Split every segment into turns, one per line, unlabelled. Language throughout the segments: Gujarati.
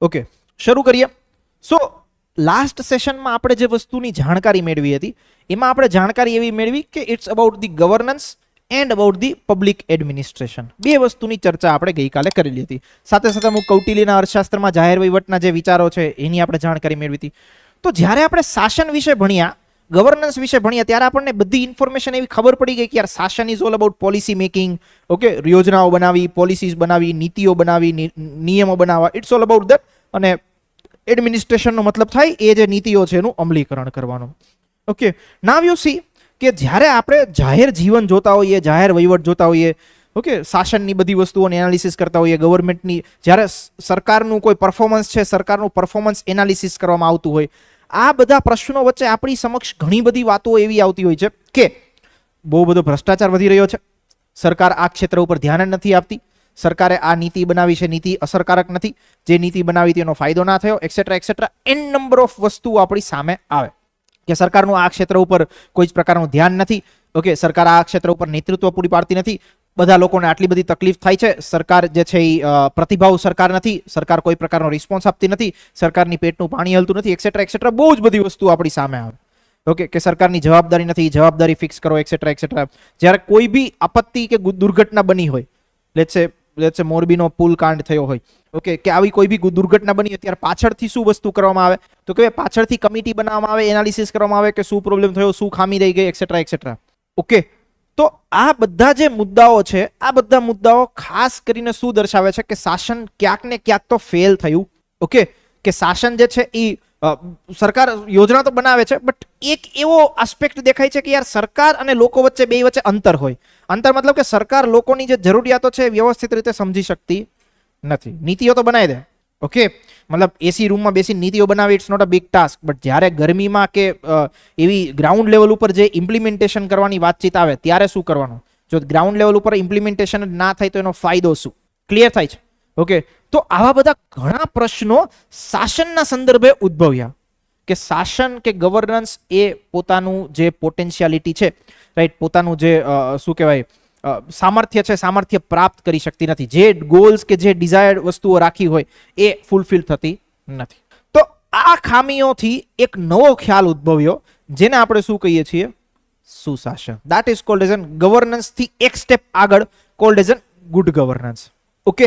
ઓકે, શરૂ કરીએ. સો લાસ્ટ સેશનમાં આપણે જે વસ્તુની જાણકારી મેળવી હતી એમાં આપણે જાણકારી એવી મેળવી કે it's about the governance and about the public administration. બે વસ્તુની ચર્ચા આપણે ગઈકાલે કરેલી હતી. સાથે સાથે અમુક કૌટિલ્યના અર્થશાસ્ત્રમાં જાહેર વહીવટના જે વિચારો છે એની આપણે જાણકારી મેળવી હતી. તો જ્યારે આપણે શાસન વિશે ભણ્યા, ગવર્નન્સ વિશે ભણ્યા, ત્યારે આપણને બધી ઇન્ફોર્મેશન એવી ખબર પડી ગઈ કે યાર શાસન is all about policy making. Okay, યોજનાઓ બનાવી, પોલિસીઝ બનાવી, નીતિઓ બનાવી, નિયમો બનાવવા, ઇટ્સ ઓલ અબાઉટ દેટ. અને એડમિનિસ્ટ્રેશનનો મતલબ થાય એ જે નીતિઓ છે એનું અમલીકરણ કરવાનું. ઓકે, નાવ યુ સી કે જ્યારે આપણે જાહેર જીવન જોતા હોઈએ, જાહેર વહીવટ જોતા હોઈએ, ઓકે, શાસનની બધી વસ્તુઓને એનાલિસિસ કરતા હોઈએ, ગવર્મેન્ટની જ્યારે સરકારનું કોઈ પરફોર્મન્સ છે, સરકારનું પરફોર્મન્સ એનાલિસિસ કરવામાં આવતું હોય, આ બધા પ્રશ્નો વચ્ચે આપણી સમક્ષ ઘણી બધી વાતો એવી આવતી હોય છે કે બહુ બધો ભ્રષ્ટાચાર વધી રહ્યો છે, સરકાર આ ક્ષેત્ર ઉપર ધ્યાન નથી આપતી, સરકારે આ નીતિ બનાવી છે, નીતિ અસરકારક નથી, જે નીતિ બનાવી તેનો ફાયદો ના થયો, etcetera etcetera. An number of વસ્તુઓ આપણી સામે આવે કે સરકારનું આ ક્ષેત્ર ઉપર કોઈ જ પ્રકારનું ધ્યાન નથી. ઓકે, સરકાર આ ક્ષેત્ર ઉપર નેતૃત્વ પૂરી પાડતી નથી, બધા લોકોને આટલી બધી તકલીફ થાય છે, સરકાર જે છે એ પ્રતિભાવ સરકાર નથી, સરકાર કોઈ પ્રકારનો રિસ્પોન્સ આપતી નથી, સરકારની પેટનું પાણી હલતું નથી, એક્સેટ્રા એક્સેટ્રા. બહુ જ બધી વસ્તુ આપણી સામે આવે. ઓકે, કે સરકારની જવાબદારી નથી, જવાબદારી ફિક્સ કરો, એક્સેટ્રા એક્સેટ્રા. જ્યારે કોઈ બી આપત્તિ કે દુર્ઘટના બની હોય, લેટ્સ સે મોરબીનો પુલ કાંડ થયો હોય, ઓકે, કે આવી કોઈ બી દુર્ઘટના બની હોય, ત્યારે પાછળથી શું વસ્તુ કરવામાં આવે તો કે પાછળથી કમિટી બનાવવામાં આવે, એનાલિસિસ કરવામાં આવે કે શું પ્રોબ્લેમ થયો, શું ખામી રહી ગઈ, એક્સેટ્રા એક્સેટ્રા. ઓકે, તો આ બધા જે મુદ્દાઓ છે, આ બધા મુદ્દાઓ ખાસ કરીને શું દર્શાવે છે કે શાસન ક્યાંક ને ક્યાંક તો ફેલ થયું. ઓકે, કે શાસન જે છે એ સરકાર યોજના તો બનાવે છે, બટ એક એવો આસ્પેક્ટ દેખાય છે કે યાર સરકાર અને લોકો વચ્ચે બે વચ્ચે અંતર હોય. અંતર મતલબ કે સરકાર લોકોની જે જરૂરિયાતો છે વ્યવસ્થિત રીતે સમજી શકતી નથી. નીતિઓ તો બનાવી દે, ઓકે, મતલબ એસી રૂમમાં બેસીને નીતિઓ બનાવી, it's not a big task, but જ્યારે ગરમીમાં કે એવી ગ્રાઉન્ડ લેવલ ઉપર જે ઇમ્પ્લિમેન્ટેશન કરવાની વાતચીત આવે ત્યારે શું કરવાનું? જો ગ્રાઉન્ડ લેવલ ઉપર ઇમ્પ્લિમેન્ટેશન ના થાય તો એનો ફાયદો શું? ક્લિયર થાય છે? ઓકે, તો આવા બધા ઘણા પ્રશ્નો શાસનના સંદર્ભે ઉદ્ભવ્યા કે શાસન કે ગવર્નન્સ એ પોતાનું જે પોટેન્શિયાલિટી છે, રાઈટ, પોતાનું જે શું કહેવાય સામર્થ્ય છે, સામર્થ્ય પ્રાપ્ત કરી શકતી નથી. જે ગોલ્સ કે જે ડિઝાયર્ડ વસ્તુઓ રાખી હોય એ ફૂલફિલ થતી નથી. તો આ ખામીઓથી એક નવો ખ્યાલ ઉદ્ભવ્યો જેને આપણે શું કહીએ છીએ? સુશાસન. That is called as N governance થી એક સ્ટેપ આગળ, cold as N good governance. Okay,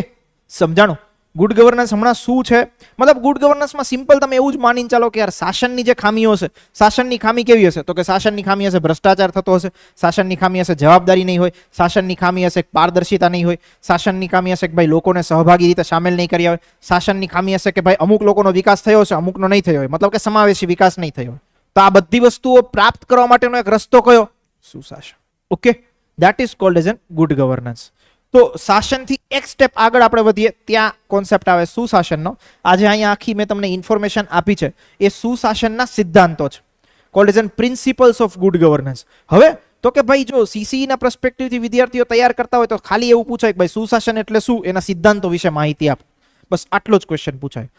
સમજાણું? ગુડ ગવર્નન્સ હમણાં શું છે? મતલબ ગુડ ગવર્નન્સમાં સિમ્પલ તમે એવું જ માનીને ચાલો કે યાર શાસનની જે ખામીઓ છે, શાસનની ખામી કેવી હશે? તો કે શાસનની ખામી હશે ભ્રષ્ટાચાર થતો હશે, શાસનની ખામી હશે જવાબદારી નહીં હોય, શાસનની ખામી હશે પારદર્શિતા નહીં હોય, શાસનની ખામી હશે કે ભાઈ લોકોને સહભાગી રીતે સામેલ નહીં કર્યા હોય, શાસનની ખામી હશે કે ભાઈ અમુક લોકોનો વિકાસ થયો છે, અમુકનો નહીં થયો હોય, મતલબ કે સમાવેશી વિકાસ નહીં થયો હોય. તો આ બધી વસ્તુઓ પ્રાપ્ત કરવા માટેનો એક રસ્તો કયો? સુશાસન. Okay, that is called as N good governance. તો શાસનથી એક સ્ટેપ આગળ આપણે વધીએ, ત્યાં કોન્સેપ્ટ આવે સુશાસનનો. આજે અહીંયા આખી મેં તમને ઇન્ફોર્મેશન આપી છે એ સુશાસનના સિદ્ધાંતો છે, cold as N principles of good governance. હવે તો કે ભાઈ જો સીસીઈ ના પર્સપેક્ટિવથી વિદ્યાર્થીઓ તૈયાર કરતા હોય તો ખાલી એવું પૂછાય કે ભાઈ સુશાસન એટલે શું, એના સિદ્ધાંતો વિશે માહિતી આપો, બસ આટલો જ ક્વેશ્ચન પૂછાય.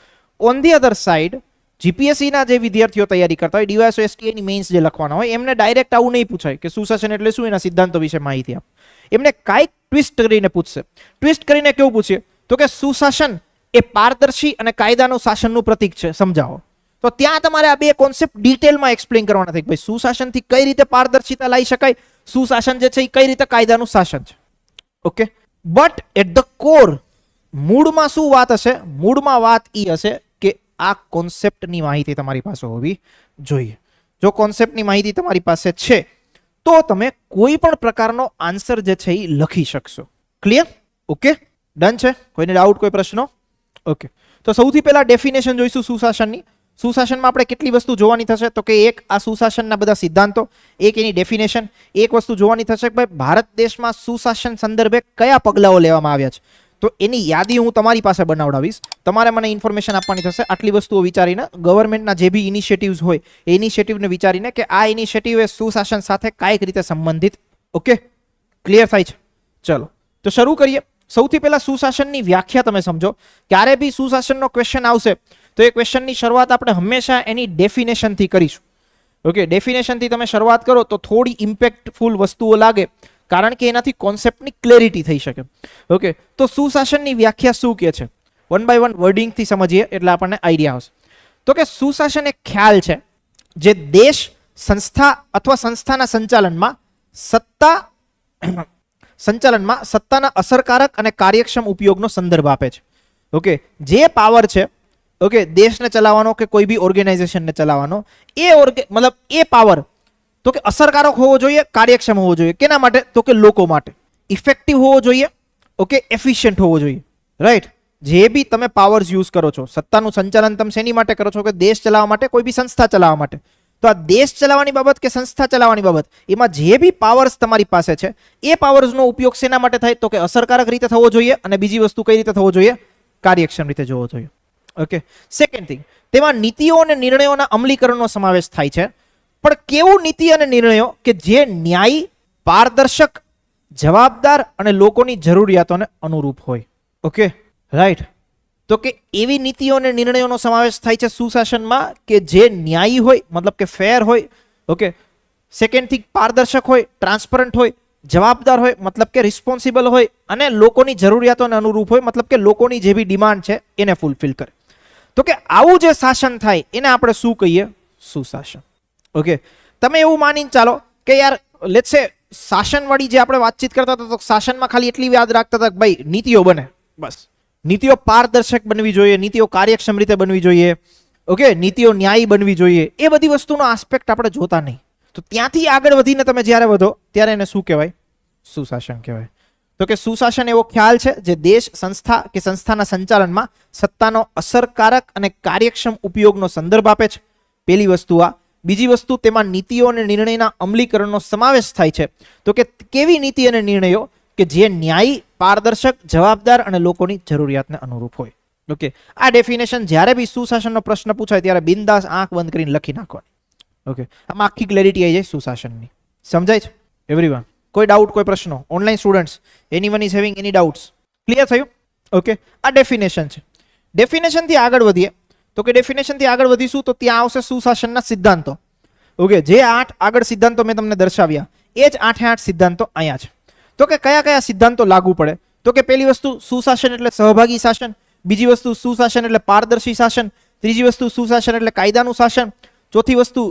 On the other side GPSC ના જે વિદ્યાર્થીઓ તૈયારી કરતા હોય, ડીવાયએસઓએસટી ની મેઇન્સ જે લખવાના હોય, એમને ડાયરેક્ટ આવું નહીં પૂછાય કે સુશાસન એટલે શું, એના સિદ્ધાંતો વિશે માહિતી આપો. એમને કાંઈક ટ્વિસ્ટ કરીને પૂછશે. ટ્વિસ્ટ કરીને કેવું પૂછે તો કે સુશાસન એ પારદર્શી અને કાયદાનું શાસનનું પ્રતીક છે, સમજાવો. તો ત્યાં તમારે આ બે કોન્સેપ્ટ ડિટેલમાં એક્સપ્લેન કરવાના થાય કે ભાઈ સુશાસનથી કઈ રીતે પારદર્શિતા લાવી શકાય, સુશાસન જે છે એ કઈ રીતે કાયદાનું શાસન છે. Okay, but at the core મૂળમાં શું વાત હશે? મૂળમાં વાત એ હશે કે આ કોન્સેપ્ટની માહિતી તમારી પાસે હોવી જોઈએ. જો કોન્સેપ્ટની માહિતી તમારી પાસે છે તો તમે કોઈ પણ પ્રકારનો આન્સર જે છે એ લખી શકશો. ક્લિયર? ઓકે, ડન છે? કોઈને ડાઉટ, કોઈ પ્રશ્નો? ઓકે, તો સૌથી પહેલા ડેફિનેશન જોઈશું સુશાસનની. સુશાસનમાં આપણે કેટલી વસ્તુ જોવાની થશે તો કે એક આ સુશાસનના બધા સિદ્ધાંતો, એક એની ડેફિનેશન, એક વસ્તુ જોવાની થશે કે ભાઈ ભારત દેશમાં સુશાસન સંદર્ભે કયા પગલાઓ લેવામાં આવ્યા છે. તો એની યાદી હું તમારી પાસે બનાવડાવીશ, તમારે મને ઇન્ફોર્મેશન આપવાની થશે. આટલી વસ્તુઓ વિચારીને ગવર્મેન્ટના જે બી ઇનિશિયેટિવ્સ હોય એ ઇનિશિયેટિવને વિચારીને કે આ ઇનિશિયેટિવ એ સુશાસન સાથે કાંઈક રીતે સંબંધિત. ઓકે, ક્લિયર થાય છે? ચલો તો શરૂ કરીએ. સૌથી પહેલા સુશાસનની વ્યાખ્યા તમે સમજો. ક્યારે બી સુશાસનનો ક્વેશ્ચન આવશે તો એ ક્વેશ્ચનની શરૂઆત આપણે હંમેશા એની ડેફિનેશનથી કરીશું. ઓકે, ડેફિનેશનથી તમે શરૂઆત કરો તો થોડી ઇમ્પેક્ટફુલ વસ્તુઓ લાગે, કારણ કે એનાથી કોન્સેપ્ટની ક્લેરિટી થઈ શકે. ઓકે, તો સુશાસનની વ્યાખ્યા શું કહે છે? વન બાય વન વર્ડિંગથી સમજીએ એટલે આપણને આઈડિયા આવશે. તો કે સુશાસન એક ખ્યાલ છે જે દેશ, સંસ્થા અથવા સંસ્થાના સંચાલનમાં સત્તાના અસરકારક અને કાર્યક્ષમ ઉપયોગનો સંદર્ભ આપે છે. ઓકે, જે પાવર છે ઓકે દેશને ચલાવવાનો કે કોઈ બી ઓર્ગેનાઇઝેશનને ચલાવવાનો, મતલબ એ પાવર તો કે અસરકારક હોવો જોઈએ, કાર્યક્ષમ હોવો જોઈએ. કેના માટે? તો કે લોકો માટે. ઇફેક્ટિવ હોવો જોઈએ, ઓકે, એફિશિયન્ટ હોવો જોઈએ, રાઈટ. જે બી તમે પાવર્સ યુઝ કરો છો, સત્તાનું સંચાલન તમે શેની માટે કરો છો? કે દેશ ચલાવવા માટે, કોઈ બી સંસ્થા ચલાવવા માટે. તો આ દેશ ચલાવવાની બાબત કે સંસ્થા ચલાવવાની બાબત, એમાં જે બી પાવર્સ તમારી પાસે છે એ પાવર્સનો ઉપયોગ શેના માટે થાય? તો કે અસરકારક રીતે થવો જોઈએ, અને બીજી વસ્તુ કઈ રીતે થવો જોઈએ? કાર્યક્ષમ રીતે જોવો જોઈએ. ઓકે, સેકન્ડ થિંગ, તેમાં નીતિઓ અને નિર્ણયોના અમલીકરણનો સમાવેશ થાય છે. પણ કેવું નીતિ અને નિર્ણયો? કે જે ન્યાયી, પારદર્શક, જવાબદાર અને લોકોની જરૂરિયાતોને અનુરૂપ હોય. Okay, right. તો કે એવી નીતિઓ અને નિર્ણયોનો સમાવેશ થાય છે સુશાસનમાં કે જે ન્યાયી હોય, મતલબ કે ફેર હોય. ઓકે, સેકન્ડ થિંગ, પારદર્શક હોય, ટ્રાન્સપરન્ટ હોય, જવાબદાર હોય, મતલબ કે રિસ્પોન્સિબલ હોય, અને લોકોની જરૂરિયાતોને અનુરૂપ હોય, મતલબ કે લોકોની જે બી ડિમાન્ડ છે એને ફૂલફિલ કરે. તો કે આવું જે શાસન થાય એને આપણે શું કહીએ? સુશાસન. ઓકે, તમે એવું માનીને ચાલો કે યાર લેટ્સ સે શાસનવાળી જે આપણે વાતચીત કરતા હતા, તો શાસનમાં ખાલી એટલી યાદ રાખતા હતા કે ભાઈ નીતિઓ બને, બસ. નીતિઓ પારદર્શક બનવી જોઈએ, નીતિઓ કાર્યક્ષમ રીતે બનવી જોઈએ, ઓકે, નીતિઓ ન્યાયી બનવી જોઈએ. એ બધી વસ્તુનો આસ્પેક્ટ આપણે જોતા નહીં. તો ત્યાંથી આગળ વધીને તમે જ્યારે વધો ત્યારે એને શું કહેવાય? સુશાસન કહેવાય. તો કે સુશાસન એવો ખ્યાલ છે જે દેશ, સંસ્થા કે સંસ્થાના સંચાલનમાં સત્તાનો અસરકારક અને કાર્યક્ષમ ઉપયોગનો સંદર્ભ આપે છે. પહેલી વસ્તુ આ. બીજી વસ્તુ, તેમાં નીતિઓ અને નિર્ણયના અમલીકરણનો સમાવેશ થાય છે. તો કે કેવી નીતિ અને નિર્ણયો? કે જે ન્યાયી, પારદર્શક, જવાબદાર અને લોકોની જરૂરિયાતને અનુરૂપ હોય. ઓકે, આ ડેફિનેશન જ્યારે બી સુશાસનનો પ્રશ્ન પૂછાય ત્યારે બિંદાસ આંખ બંધ કરીને લખી નાખવાની. ઓકે, આમાં આખી ક્લેરિટી આવી જાય સુશાસનની. સમજાય છે એવરીવન? કોઈ ડાઉટ, કોઈ પ્રશ્નો? Online students, anyone is having any doubts? Clear થયું? ઓકે, આ ડેફિનેશન છે. ડેફિનેશનથી આગળ વધીએ તો કે ડેફિનેશનથી આગળ વધીશું તો ત્યાં આવશે સુશાસનના સિદ્ધાંતો. ઓકે, જે 8 આગળ સિદ્ધાંતો મેં તમને દર્શાવ્યા એ જ 8 સિદ્ધાંતો અહીંયા છે. તો કે કયા કયા સિદ્ધાંતો લાગુ પડે? તો કે પહેલી વસ્તુ, સુશાસન એટલે સહભાગી શાસન. બીજી વસ્તુ, સુશાસન એટલે પારદર્શી શાસન. ત્રીજી વસ્તુ, સુશાસન એટલે કાયદાનું શાસન. ચોથી વસ્તુ,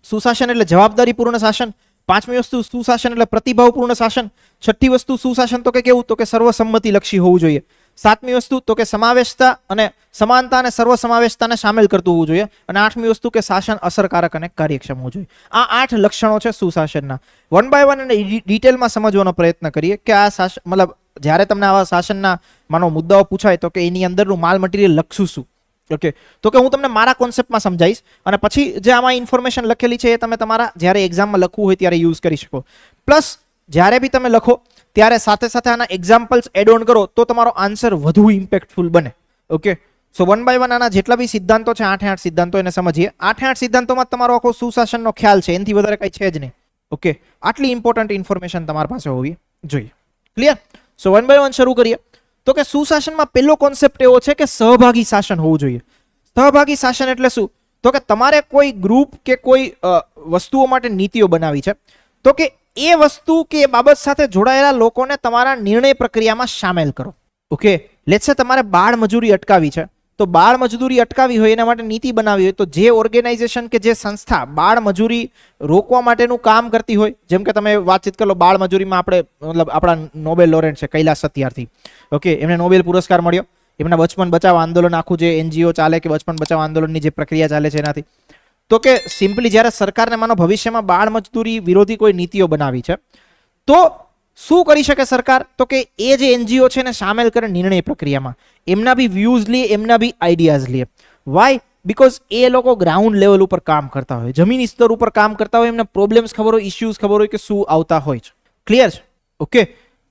સુશાસન એટલે જવાબદારીપૂર્ણ શાસન. પાંચમી વસ્તુ, સુશાસન એટલે પ્રતિભાવપૂર્ણ શાસન. છઠ્ઠી વસ્તુ, સુશાસન તો કે કેવું? તો કે સર્વસંમતિલક્ષી હોવું જોઈએ. સાતમી વસ્તુ તો કે સમાવેશતા અને સમાનતા અને સર્વસમાવેશતાને સામેલ કરતું હોવું જોઈએ. અને આઠમી વસ્તુ કે શાસન અસરકારક અને કાર્યક્ષમ હોવું જોઈએ. આ 8 લક્ષણો છે સુશાસનના. વન બાય વન અને ડિટેલમાં સમજવાનો પ્રયત્ન કરીએ કે આ શાસન, મતલબ જ્યારે તમને આવા શાસનના માનો મુદ્દાઓ પૂછાય તો કે એની અંદરનું માલ મટીરિયલ લખશું શું? ઓકે, તો કે હું તમને મારા કોન્સેપ્ટમાં સમજાવીશ, અને પછી જે આમાં ઇન્ફોર્મેશન લખેલી છે એ તમે તમારા જ્યારે એક્ઝામમાં લખવું હોય ત્યારે યુઝ કરી શકો. પ્લસ જ્યારે બી તમે લખો ત્યારે સાથે સાથે આના એક્ઝામ્પલ્સ એડ ઓન કરો તો તમારો આન્સર વધુ ઇમ્પેક્ટફુલ બને. Okay, so one by one આના જેટલા બી સિદ્ધાંતો છે, 8 સિદ્ધાંતો, એને સમજીએ. 8 સિદ્ધાંતોમાં તમારો આખો સુશાસનનો ખ્યાલ છે, એનાથી વધારે કંઈ છે જ નહીં. ઓકે, આટલી ઇમ્પોર્ટન્ટ ઇન્ફોર્મેશન તમારી પાસે હોવી જોઈએ. Clear? So one by one શરૂ કરીએ. તો કે સુશાસનમાં પહેલો કોન્સેપ્ટ એવો છે કે સહભાગી શાસન હોવું જોઈએ. સહભાગી શાસન એટલે શું? તો કે તમારે કોઈ ગ્રુપ કે કોઈ વસ્તુઓ માટે નીતિઓ બનાવી છે, તો કે એ વસ્તુ કે એ બાબત સાથે જોડાયેલા લોકોને તમારા નિર્ણય પ્રક્રિયામાં સામેલ કરો. ઓકે, લેટ્સ સે તમારે બાળ મજૂરી અટકાવી છે, તો બાળ મજદૂરી અટકાવી હોય એના માટે નીતિ બનાવી હોય, તો જે ઓર્ગેનાઇઝેશન કે જે સંસ્થા બાળ મજૂરી રોકવા માટેનું કામ કરતી હોય, જેમ કે તમે વાતચીત કરો બાળ મજૂરીમાં આપણે મતલબ આપણા નોબેલ લોરેન્ટ છે કૈલાસ સત્યાર્થી. ઓકે, એમને નોબેલ પુરસ્કાર મળ્યો એમના બચપન બચાવ આંદોલન, આખું જે એનજીઓ ચાલે કે બચપન બચાવ આંદોલનની જે પ્રક્રિયા ચાલે છે એનાથી. તો કે સિમ્પલી જ્યારે સરકારને માનો ભવિષ્યમાં બાળ મજદૂરી વિરોધી કોઈ નીતિઓ બનાવી છે, તો શું કરી શકે સરકાર? તો કે એ જે એનજીઓ છે એને સામેલ કરે નિર્ણય પ્રક્રિયામાં, એમના બી વ્યૂઝ લે, એમના બી આઈડિયાઝ લે. વાય? બીકોઝ એ લોકો ગ્રાઉન્ડ લેવલ ઉપર કામ કરતા હોય, જમીની સ્તર ઉપર કામ કરતા હોય, એમને પ્રોબ્લેમ્સ ખબર હોય, ઇશ્યુઝ ખબર હોય કે શું આવતા હોય છે. ક્લિયર છે? ઓકે,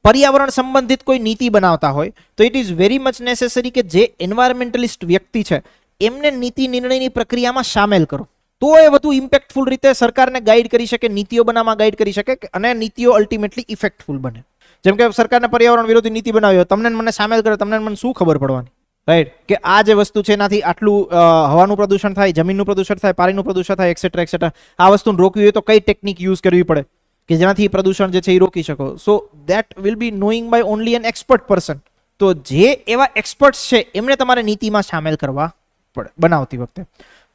પર્યાવરણ સંબંધિત કોઈ નીતિ બનાવતા હોય તો it is very much necessary કે જે એન્વાયરમેન્ટલિસ્ટ વ્યક્તિ છે એમને નીતિ નિર્ણયની પ્રક્રિયામાં સામેલ કરો, તો એ વધુ ઇમ્પેક્ટફુલ રીતે સરકારને ગાઈડ કરી શકે, નીતિઓ બનાવવામાં ગાઈડ કરી શકે અને નીતિઓ અલ્ટિમેટલી ઇફેક્ટફુલ બને. જેમ કે સરકારને પર્યાવરણ વિરોધી નીતિ બનાવી હોય, તમને મને સામેલ કરે, તમને મને શું ખબર પડવાની? રાઈટ, કે આ જે વસ્તુ છે એનાથી આટલું હવાનું પ્રદૂષણ થાય, જમીનનું પ્રદૂષણ થાય, પાણીનું પ્રદૂષણ થાય, એક્સેટ્રા એક્સેટ્રા. આ વસ્તુને રોકવી હોય તો કઈ ટેકનિક યુઝ કરવી પડે કે જેનાથી પ્રદૂષણ જે છે એ રોકી શકો. So that will be knowing by only an expert person. તો જે એવા એક્સપર્ટ્સ છે એમને તમારે નીતિમાં સામેલ કરવા પડે બનાવતી વખતે.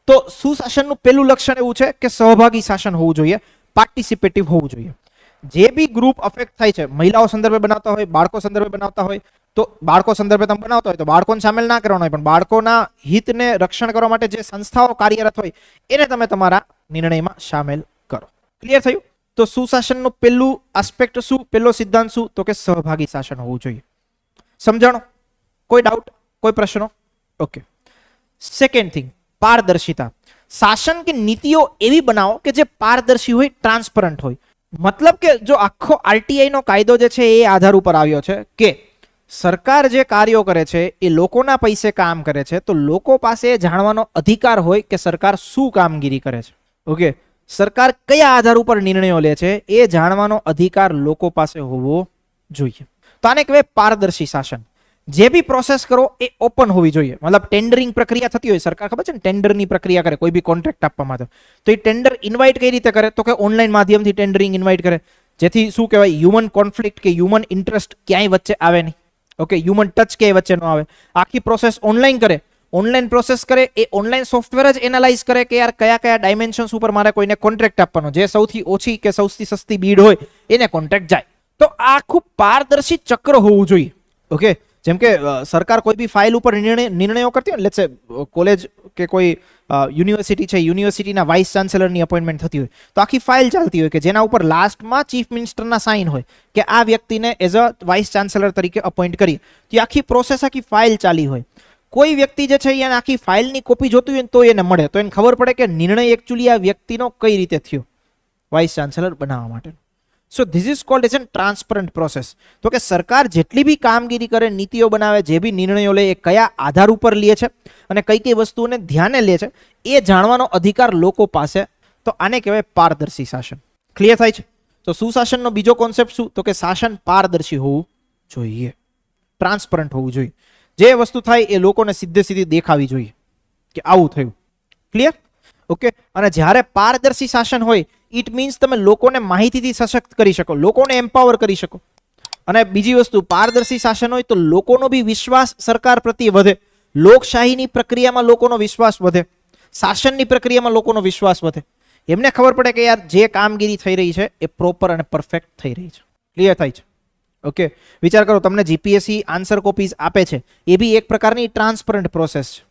તો સુશાસનનું પહેલું લક્ષણ એવું છે કે સહભાગી શાસન હોવું જોઈએ, પાર્ટિસિપેટિવ હોવું જોઈએ. જે બી ગ્રુપ અફેક્ટ થાય છે, મહિલાઓ સંદર્ભે બનાવતા હોય, બાળકો સંદર્ભે બનાવતા હોય, તો બાળકો સંદર્ભે તમે બનાવતા હોય તો બાળકોને સામેલ ના કરવાનો હોય, પણ બાળકોના હિતને રક્ષણ કરવા માટે જે સંસ્થાઓ કાર્યરત હોય એને તમે તમારા નિર્ણયમાં સામેલ કરો. ક્લિયર થયું? તો સુશાસનનું પહેલું આસ્પેક્ટ શું, પહેલો સિદ્ધાંત શું, તો કે સહભાગી શાસન હોવું જોઈએ. સમજાણો? કોઈ ડાઉટ, કોઈ પ્રશ્નો? ઓકે. સેકન્ડ થિંગ, પારદર્શિતા. શાસન કે નીતિઓ એવી બનાવો કે જે પારદર્શી હોય, ટ્રાન્સપરન્ટ હોય. મતલબ કે જો આખો આરટીઆઈ નો કાયદો જે છે એ આધાર ઉપર આવ્યો છે કે સરકાર જે કાર્યો કરે છે એ લોકોના પૈસે કામ કરે છે, તો લોકો પાસે જાણવાનો અધિકાર હોય કે સરકાર શું કામગીરી કરે છે. ઓકે, સરકાર કયા આધાર ઉપર નિર્ણયો લે છે એ જાણવાનો અધિકાર લોકો પાસે હોવો જોઈએ. તો આને કહેવાય પારદર્શી શાસન. જે બી પ્રોસેસ કરો એ ઓપન હોવી જોઈએ. મતલબ ટેન્ડરિંગ પ્રક્રિયા થતી હોય, સરકાર ખબર છે ને ટેન્ડરની પ્રક્રિયા કરે કોઈ બી કોન્ટ્રાક્ટ આપવા માટે, તો એ ટેન્ડર ઇન્વાઇટ કઈ રીતે કરે, તો કે ઓનલાઈન માધ્યમથી ટેન્ડરિંગ ઇન્વાઇટ કરે, જેથી શું કહેવાય, હ્યુમન કોન્ફ્લિક્ટ કે હ્યુમન ઇન્ટરેસ્ટ ક્યાંય વચ્ચે આવે નહીં. ઓકે, હ્યુમન ટચ ક્યાંય વચ્ચે ન આવે. આખી પ્રોસેસ ઓનલાઈન કરે, ઓનલાઈન પ્રોસેસ કરે, એ ઓનલાઈન સોફ્ટવેર જ એનાલાઇઝ કરે કે યાર કયા કયા ડાયમેન્શન્સ ઉપર મારે કોઈને કોન્ટ્રાક્ટ આપવાનો, જે સૌથી ઓછી કે સૌથી સસ્તી બીડ હોય એને કોન્ટ્રાક્ટ જાય. તો આ આખું પારદર્શી ચક્ર હોવું જોઈએ. ઓકે, જેમ કે સરકાર કોઈ બી ફાઇલ ઉપર નિર્ણયો કરતી હોય, લેટ્સ સે કોલેજ કે કોઈ યુનિવર્સિટી છે, યુનિવર્સિટીના વાઇસ ચાન્સેલરની અપોઇન્ટમેન્ટ થતી હોય, તો આખી ફાઇલ ચાલતી હોય કે જેના ઉપર લાસ્ટમાં ચીફ મિનિસ્ટરના સાઇન હોય કે આ વ્યક્તિને એઝ અ વાઇસ ચાન્સેલર તરીકે અપોઇન્ટ કરી. તો આખી પ્રોસેસ, આખી ફાઇલ ચાલી હોય. કોઈ વ્યક્તિ જે છે એને આખી ફાઇલની કોપી જોતી હોય તો એને મળે, તો એને ખબર પડે કે નિર્ણય એકચ્યુઅલી આ વ્યક્તિનો કઈ રીતે થયો વાઇસ ચાન્સેલર બનાવવા માટે. સો this is called as N transparent process. તો કે સરકાર જેટલી બી કામગીરી કરે, નીતિઓ બનાવે, જે બી નિર્ણયો લે એ કયા આધાર ઉપર લે છે અને કઈ કઈ વસ્તુઓને ધ્યાને લે છે એ જાણવાનો અધિકાર લોકો પાસે. તો આને કહેવાય પારદર્શી શાસન. ક્લિયર થાય છે? તો સુશાસનનો બીજો કોન્સેપ્ટ શું, તો કે શાસન પારદર્શી હોવું જોઈએ, ટ્રાન્સપરન્ટ હોવું જોઈએ. જે વસ્તુ થાય એ લોકોને સીધે સીધી દેખાવી જોઈએ કે આવું થયું. ક્લિયર? ઓકે. અને જ્યારે પારદર્શી શાસન હોય ઇટ મીન્સ તમે લોકોને માહિતીથી સશક્ત કરી શકો, લોકોને એમ્પાવર કરી શકો. અને બીજી વસ્તુ, પારદર્શી શાસન હોય તો લોકોનો બી વિશ્વાસ સરકાર પ્રત્યે વધે, લોકશાહીની પ્રક્રિયામાં લોકોનો વિશ્વાસ વધે, શાસનની પ્રક્રિયામાં લોકોનો વિશ્વાસ વધે. એમને ખબર પડે કે યાર જે કામગીરી થઈ રહી છે એ પ્રોપર અને પરફેક્ટ થઈ રહી છે. ક્લિયર થાય છે? ઓકે. વિચાર કરો, તમને જીપીએસસી આન્સર કોપીઝ આપે છે, એ બી એક પ્રકારની ટ્રાન્સપરન્ટ પ્રોસેસ છે